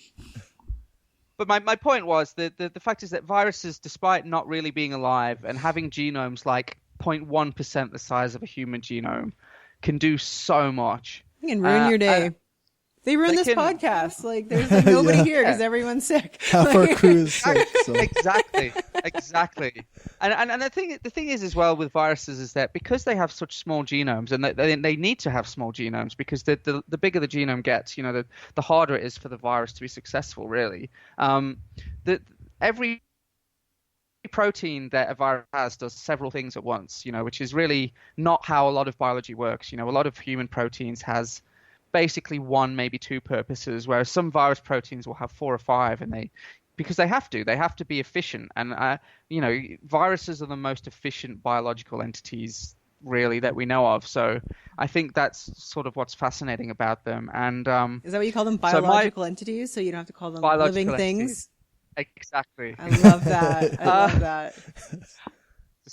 But my point was that the fact is that viruses, despite not really being alive and having genomes like 0.1% the size of a human genome, can do so much. You can ruin your day. They ruin this podcast. Like, there's like nobody here because everyone's sick. Half our crew is sick. So. Exactly. And the thing is as well with viruses is that because they have such small genomes, and they need to have small genomes because the bigger the genome gets, the harder it is for the virus to be successful. Really, every protein that a virus has does several things at once. Which is really not how a lot of biology works. A lot of human proteins has basically one, maybe two purposes, whereas some virus proteins will have 4 or 5, and because they have to be efficient. And viruses are the most efficient biological entities really that we know of. So I think that's sort of what's fascinating about them. And is that what you call them, biological entities? So you don't have to call them living things. Exactly. I love that. I love that.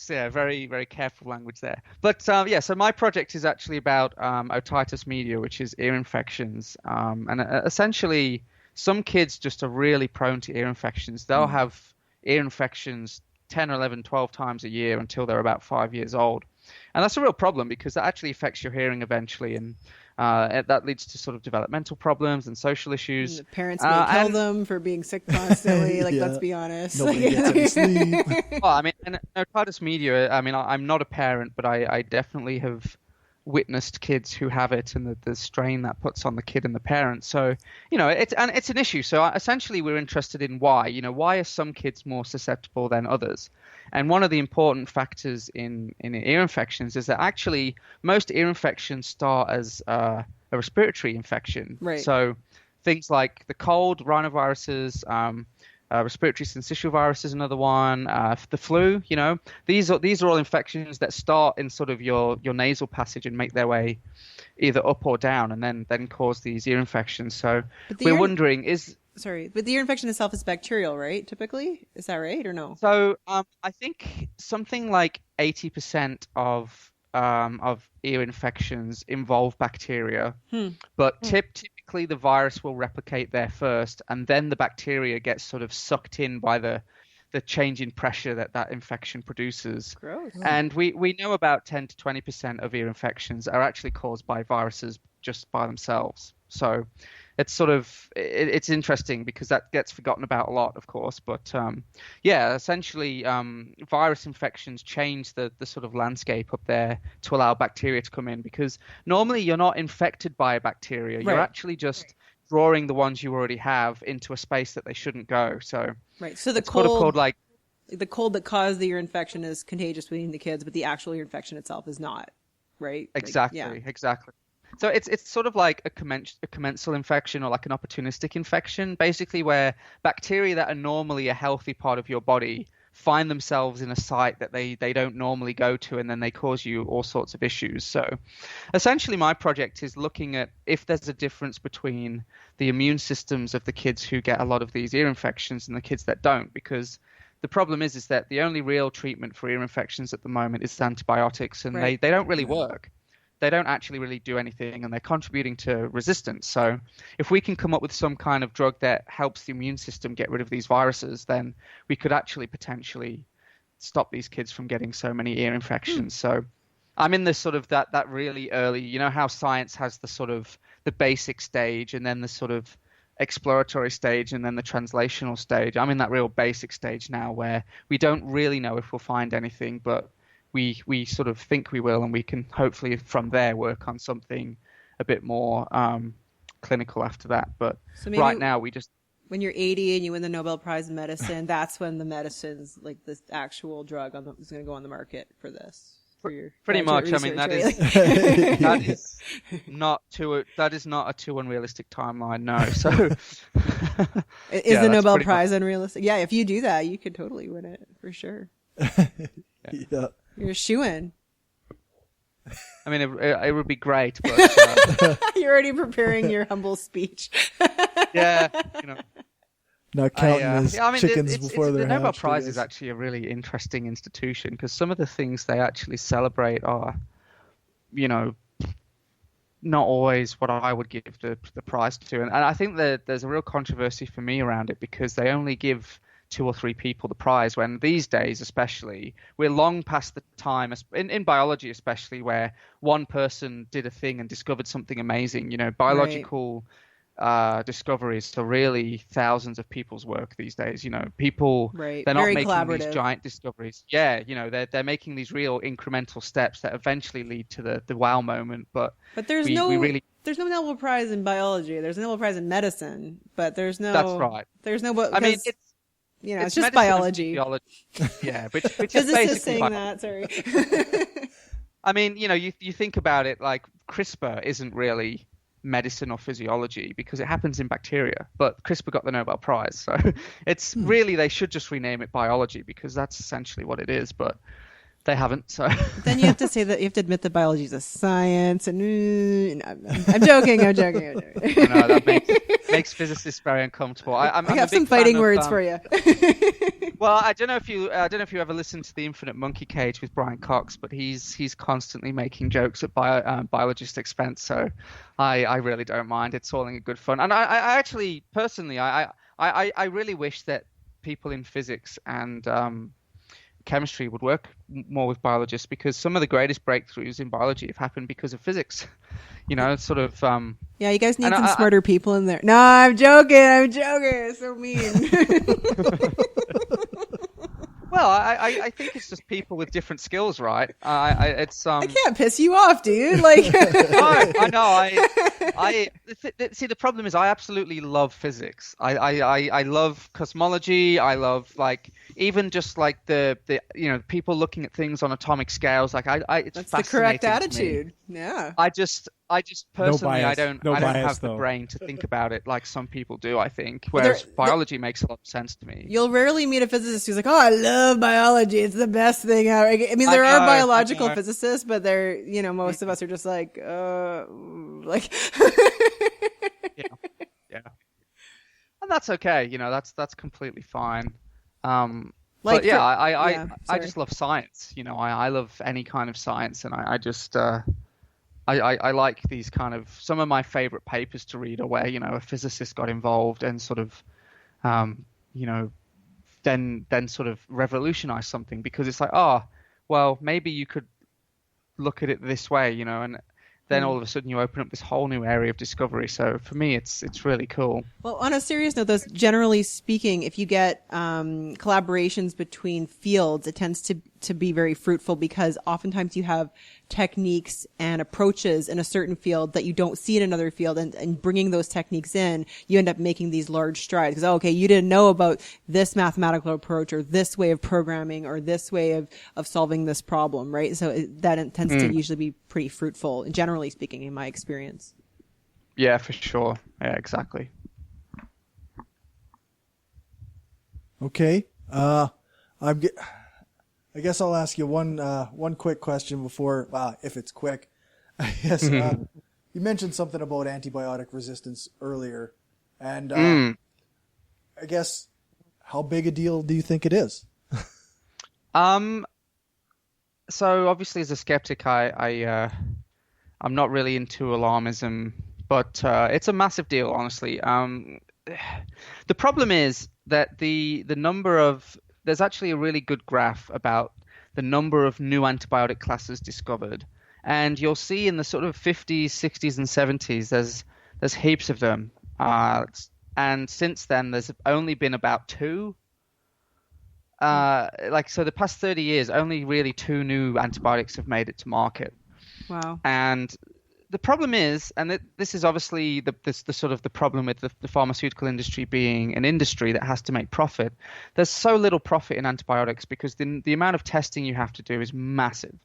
Yeah, very, very careful language there. But so my project is actually about otitis media, which is ear infections. And essentially, some kids just are really prone to ear infections. They'll have ear infections 10 or 11, 12 times a year until they're about 5 years old. And that's a real problem because that actually affects your hearing eventually. And that leads to sort of developmental problems and social issues. And the parents may kill them for being sick constantly. Like, let's be honest. Nobody gets any sleep. Well, I mean, and otitis media, I mean, I'm not a parent, but I definitely have witnessed kids who have it and the strain that puts on the kid and the parent. So, it's an issue. So essentially we're interested in why. Why are some kids more susceptible than others? And one of the important factors in ear infections is that actually most ear infections start as a respiratory infection. Right. So things like the cold, rhinoviruses, respiratory syncytial virus is another one. The flu, these are all infections that start in sort of your nasal passage and make their way either up or down, and then cause these ear infections. So we're wondering but the ear infection itself is bacterial, right? Typically, is that right or no? So I think something like 80% of ear infections involve bacteria, but typically the virus will replicate there first, and then the bacteria gets sort of sucked in by the change in pressure that infection produces. Gross. And we know about 10 to 20% of ear infections are actually caused by viruses just by themselves. So it's sort of it's interesting because that gets forgotten about a lot, of course. But essentially, virus infections change the sort of landscape up there to allow bacteria to come in, because normally you're not infected by a bacteria. Right. You're actually just drawing the ones you already have into a space that they shouldn't go. So right. So the cold that caused the ear infection is contagious between the kids, but the actual ear infection itself is not. Right. Exactly. Exactly. So it's sort of like a commensal infection or like an opportunistic infection, basically where bacteria that are normally a healthy part of your body find themselves in a site that they don't normally go to, and then they cause you all sorts of issues. So essentially my project is looking at if there's a difference between the immune systems of the kids who get a lot of these ear infections and the kids that don't, because the problem is that the only real treatment for ear infections at the moment is antibiotics, and they don't really work. They don't actually really do anything, and they're contributing to resistance. So if we can come up with some kind of drug that helps the immune system get rid of these viruses, then we could actually potentially stop these kids from getting so many ear infections. So I'm in this sort of that really early, how science has the sort of the basic stage and then the sort of exploratory stage and then the translational stage. I'm in that real basic stage now where we don't really know if we'll find anything, but we sort of think we will, and we can hopefully from there work on something a bit more clinical after that. But so right now we just... When you're 80 and you win the Nobel Prize in medicine, that's when the medicine's, like this actual drug is going to go on the market for this. Pretty much. Research, I mean, that right? is that is not a too unrealistic timeline. No. So is the Nobel Prize unrealistic? Yeah, if you do that, you could totally win it for sure. Yeah. You're a shoo-in. I mean, it would be great, but you're already preparing your humble speech. Yeah, Not counting chickens before they're hatched. The Nobel Prize is actually a really interesting institution because some of the things they actually celebrate are, not always what I would give the prize to. And I think that there's a real controversy for me around it, because they only give 2 or 3 people the prize, when these days especially we're long past the time in biology especially where one person did a thing and discovered something amazing. Biological discoveries are really thousands of people's work these days. People, they're not Very making these collaborative. giant discoveries. They're making these real incremental steps that eventually lead to the wow moment. But there's we really, there's no Nobel Prize in biology. There's a Nobel Prize in medicine, but there's no. That's right. There's no. I mean, it's just biology. Yeah, which is Physicists basically saying biology. that. Sorry. I mean, you think about it, like CRISPR isn't really medicine or physiology because it happens in bacteria, but CRISPR got the Nobel Prize. So it's really, they should just rename it biology, because that's essentially what it is, but they haven't. So then you have to say that you have to admit that biology is a science, and I'm joking. I know, that makes physicists very uncomfortable. I have some fighting words for you. Well, I don't know if you ever listened to the Infinite Monkey Cage with Brian Cox, but he's constantly making jokes at biologists' expense. So I really don't mind. It's all in good fun. And I actually personally I really wish that people in physics and chemistry would work more with biologists, because some of the greatest breakthroughs in biology have happened because of physics. It's sort of yeah, you guys need some smarter people in there. No, I'm joking. It's so mean. Well, I think it's just people with different skills, right? I can't piss you off, dude. Like, I know. See, the problem is I absolutely love physics. I love cosmology. I love, like, even just like the people looking at things on atomic scales. Like it's that's the fascinating correct attitude. Yeah. I just personally, bias. I don't have the brain to think about it like some people do, I think. Whereas biology makes a lot of sense to me. You'll rarely meet a physicist who's like, "Oh, I love biology. It's the best thing ever." I mean, there are biological physicists, but they're, most of us are just like, like. Yeah. And that's okay. That's completely fine. Like, but yeah, I just love science. I love any kind of science, and I just I like these kind of, some of my favorite papers to read are where a physicist got involved and sort of then sort of revolutionized something, because it's like, well, maybe you could look at it this way, and then all of a sudden you open up this whole new area of discovery. So for me, it's really cool. Well, on a serious note, though, generally speaking, if you get collaborations between fields, it tends to be very fruitful, because oftentimes you have techniques and approaches in a certain field that you don't see in another field, and bringing those techniques in, you end up making these large strides. Because, okay, you didn't know about this mathematical approach or this way of programming or this way of solving this problem, right? So that tends to usually be pretty fruitful, generally speaking, in my experience. Yeah, for sure. Yeah, exactly. Okay. I guess I'll ask you one quick question before, if it's quick. I guess you mentioned something about antibiotic resistance earlier, and I guess, how big a deal do you think it is? So obviously, as a skeptic, I'm not really into alarmism, but it's a massive deal, honestly. The problem is that the number of, there's actually a really good graph about the number of new antibiotic classes discovered, and you'll see in the sort of 50s, 60s, and 70s there's heaps of them, and since then there's only been about 2. So the past 30 years, only really 2 new antibiotics have made it to market. Wow. And the problem is, and this is obviously the sort of the problem with the pharmaceutical industry being an industry that has to make profit. There's so little profit in antibiotics because the amount of testing you have to do is massive.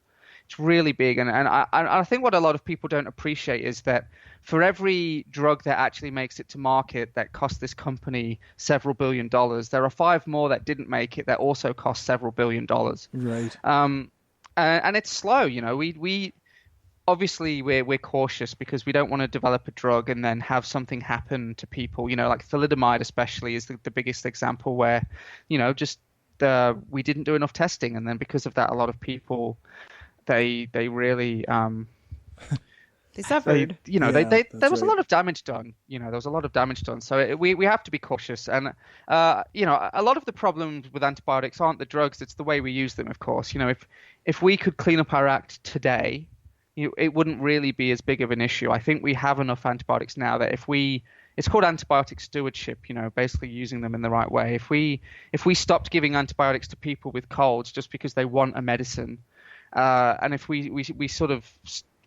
It's really big, and I think what a lot of people don't appreciate is that for every drug that actually makes it to market that cost this company several $billion, there are 5 more that didn't make it that also cost several $1 billion. Right. And it's slow. We obviously we're cautious because we don't want to develop a drug and then have something happen to people. Like thalidomide especially is the biggest example where we didn't do enough testing, and then because of that, a lot of people they really They suffered. There was a lot of damage done. There was a lot of damage done. So we have to be cautious. And, a lot of the problems with antibiotics aren't the drugs. It's the way we use them, of course. If we could clean up our act today, it wouldn't really be as big of an issue. I think we have enough antibiotics now that it's called antibiotic stewardship, basically using them in the right way. If we stopped giving antibiotics to people with colds just because they want a medicine, and if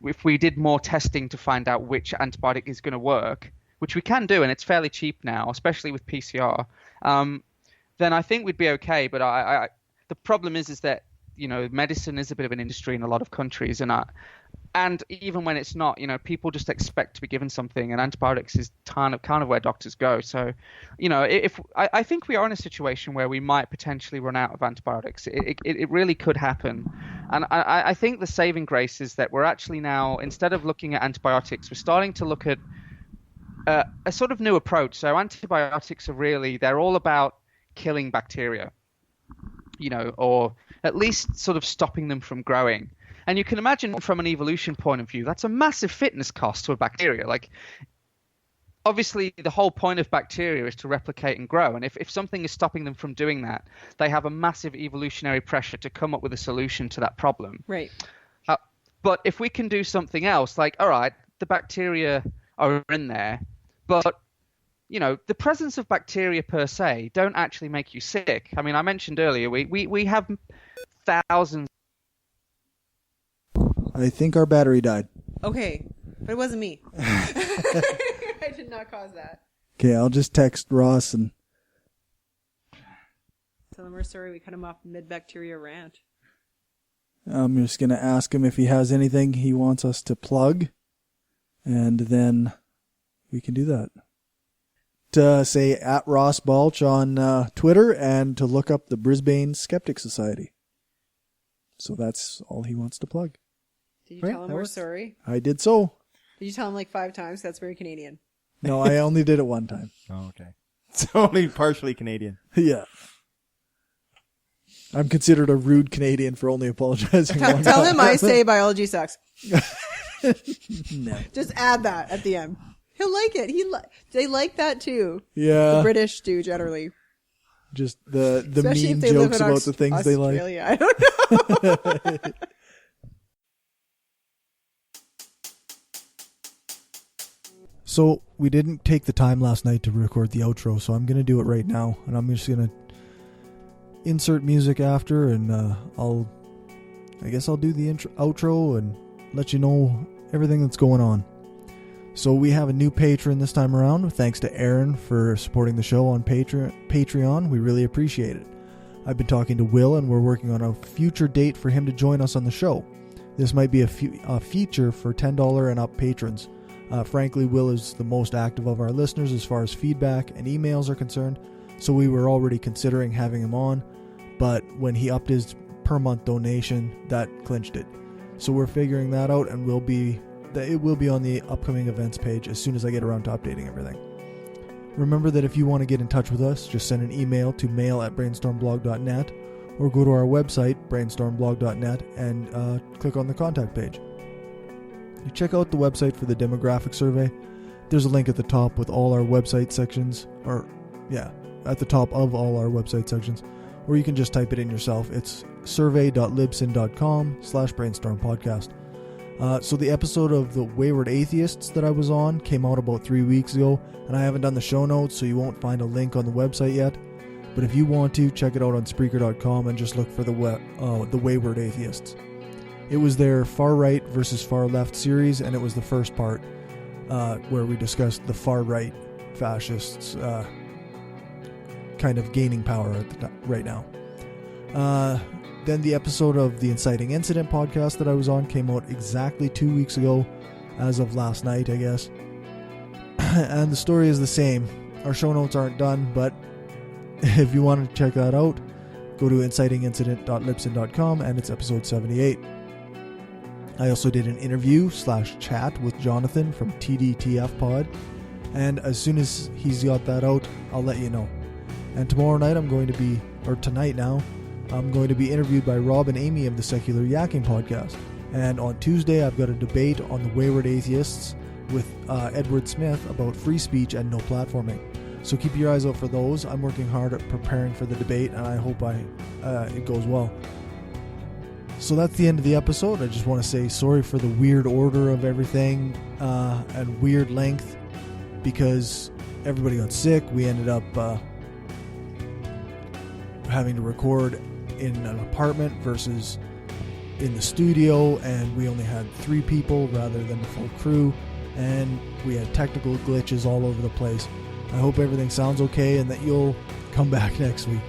if we did more testing to find out which antibiotic is going to work, which we can do, and it's fairly cheap now, especially with PCR, then I think we'd be okay. But the problem is that, medicine is a bit of an industry in a lot of countries, and even when it's not, people just expect to be given something, and antibiotics is kind of where doctors go. So, I think we are in a situation where we might potentially run out of antibiotics. It really could happen. And I think the saving grace is that we're actually now, instead of looking at antibiotics, we're starting to look at a sort of new approach. So antibiotics they're all about killing bacteria, or at least sort of stopping them from growing. And you can imagine from an evolution point of view, that's a massive fitness cost to a bacteria. Like, obviously, the whole point of bacteria is to replicate and grow. And if something is stopping them from doing that, they have a massive evolutionary pressure to come up with a solution to that problem. Right. But if we can do something else, like, all right, the bacteria are in there, but, the presence of bacteria per se don't actually make you sick. I mean, I mentioned earlier, we have thousands. I think our battery died. Okay, but it wasn't me. I did not cause that. Okay, I'll just text Ross and tell him we're sorry we cut him off mid-bacteria rant. I'm just going to ask him if he has anything he wants us to plug, and then we can do that. To say at Ross Balch on Twitter, and to look up the Brisbane Skeptic Society. So that's all he wants to plug. Did you tell him we're sorry? I did so. Did you tell him like 5 times? That's very Canadian. No, I only did it one time. Oh, okay. It's only partially Canadian. Yeah. I'm considered a rude Canadian for only apologizing one Tell time. him I say biology sucks. No. Just add that at the end. He'll like it. They like that too. Yeah. The British do generally. Just the Especially mean if they live jokes in about the things they like. Australia. I don't know. So we didn't take the time last night to record the outro, so I'm going to do it right now. And I'm just going to insert music after, and I guess I'll do the outro and let you know everything that's going on. So we have a new patron this time around. Thanks to Aaron for supporting the show on Patreon. We really appreciate it. I've been talking to Will, and we're working on a future date for him to join us on the show. This might be a feature for $10 and up patrons. Frankly, Will is the most active of our listeners as far as feedback and emails are concerned, so we were already considering having him on, but when he upped his per month donation, that clinched it. So we're figuring that out, and it will be on the upcoming events page as soon as I get around to updating everything. Remember that if you want to get in touch with us, just send an email to mail@brainstormblog.net or go to our website, brainstormblog.net, and click on the contact page. You check out the website for the demographic survey. There's a link at the top with all our website sections, at the top of all our website sections, or you can just type it in yourself. It's survey.libsyn.com/brainstormpodcast. So the episode of The Wayward Atheists that I was on came out about 3 weeks ago, and I haven't done the show notes, so you won't find a link on the website yet. But if you want to, check it out on Spreaker.com and just look for The Wayward Atheists. It was their far right versus far left series, and it was the first part where we discussed the far right fascists kind of gaining power right now. Then the episode of the Inciting Incident podcast that I was on came out exactly 2 weeks ago, as of last night, I guess. And the story is the same. Our show notes aren't done, but if you want to check that out, go to incitingincident.libsyn.com, and it's episode 78. I also did an interview/chat with Jonathan from TDTF Pod, and as soon as he's got that out, I'll let you know. And tomorrow night tonight now, I'm going to be interviewed by Rob and Amy of the Secular Yakking Podcast. And on Tuesday, I've got a debate on the Wayward Atheists with Edward Smith about free speech and no platforming. So keep your eyes out for those. I'm working hard at preparing for the debate, and I hope it goes well. So that's the end of the episode. I just want to say sorry for the weird order of everything and weird length, because everybody got sick. We ended up having to record in an apartment versus in the studio, and we only had 3 people rather than the full crew, and we had technical glitches all over the place. I hope everything sounds okay and that you'll come back next week.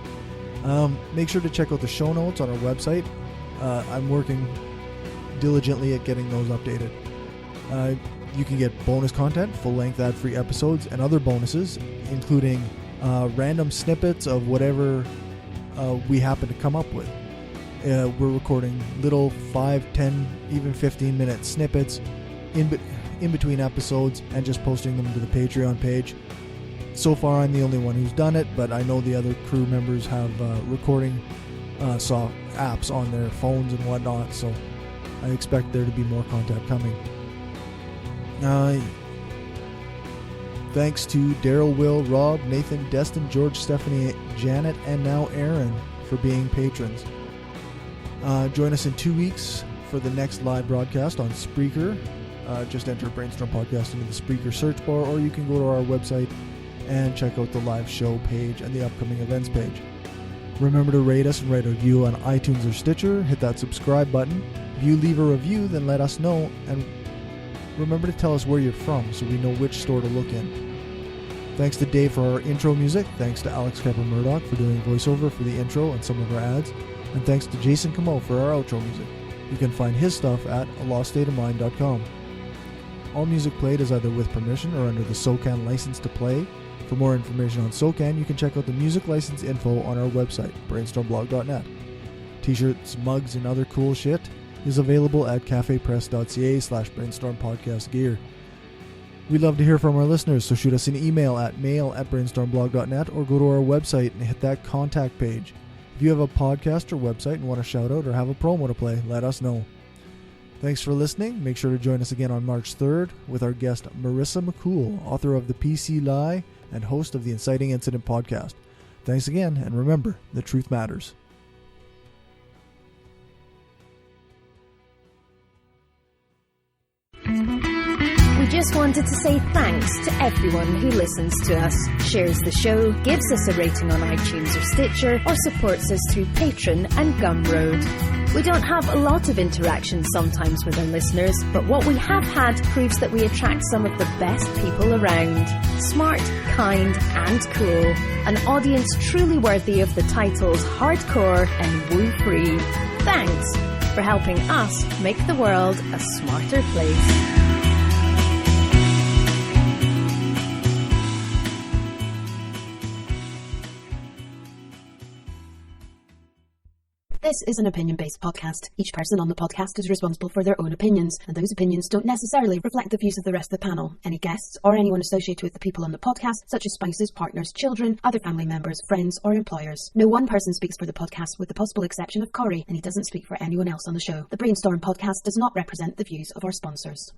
Make sure to check out the show notes on our website. I'm working diligently at getting those updated. You can get bonus content, full-length ad-free episodes, and other bonuses, including random snippets of whatever we happen to come up with. We're recording little 5, 10, even 15-minute snippets in between episodes and just posting them to the Patreon page. So far, I'm the only one who's done it, but I know the other crew members have recording apps on their phones and whatnot, so I expect there to be more content coming. Thanks to Daryl, Will, Rob, Nathan, Destin, George, Stephanie, Janet, and now Aaron for being patrons. Join us in 2 weeks for the next live broadcast on Spreaker. Just enter Brainstorm Podcast into the Spreaker search bar, or you can go to our website and check out the live show page and the upcoming events page. Remember to rate us and write a review on iTunes or Stitcher. Hit that subscribe button. If you leave a review, then let us know, and remember to tell us where you're from so we know which store to look in. Thanks to Dave for our intro music. Thanks to Alex Kepper-Murdoch for doing voiceover for the intro and some of our ads. And thanks to Jason Camo for our outro music. You can find his stuff at aloststateofmind.com. All music played is either with permission or under the SOCAN license to play. For more information on SOCAN, you can check out the music license info on our website, brainstormblog.net. T-shirts, mugs, and other cool shit is available at cafepress.ca/brainstormpodcastgear. We'd love to hear from our listeners, so shoot us an email at mail@brainstormblog.net or go to our website and hit that contact page. If you have a podcast or website and want to shout out or have a promo to play, let us know. Thanks for listening. Make sure to join us again on March 3rd with our guest Marissa McCool, author of The PC Lie and host of the Inciting Incident podcast. Thanks again, and remember, the truth matters. We just wanted to say thanks to everyone who listens to us, shares the show, gives us a rating on iTunes or Stitcher, or supports us through Patreon and Gumroad. We don't have a lot of interaction sometimes with our listeners, but what we have had proves that we attract some of the best people around. Smart, kind, and cool. An audience truly worthy of the titles hardcore and woo-free. Thanks for helping us make the world a smarter place. This is an opinion-based podcast. Each person on the podcast is responsible for their own opinions, and those opinions don't necessarily reflect the views of the rest of the panel, any guests, or anyone associated with the people on the podcast, such as spouses, partners, children, other family members, friends, or employers. No one person speaks for the podcast, with the possible exception of Corey, and he doesn't speak for anyone else on the show. The Brainstorm podcast does not represent the views of our sponsors.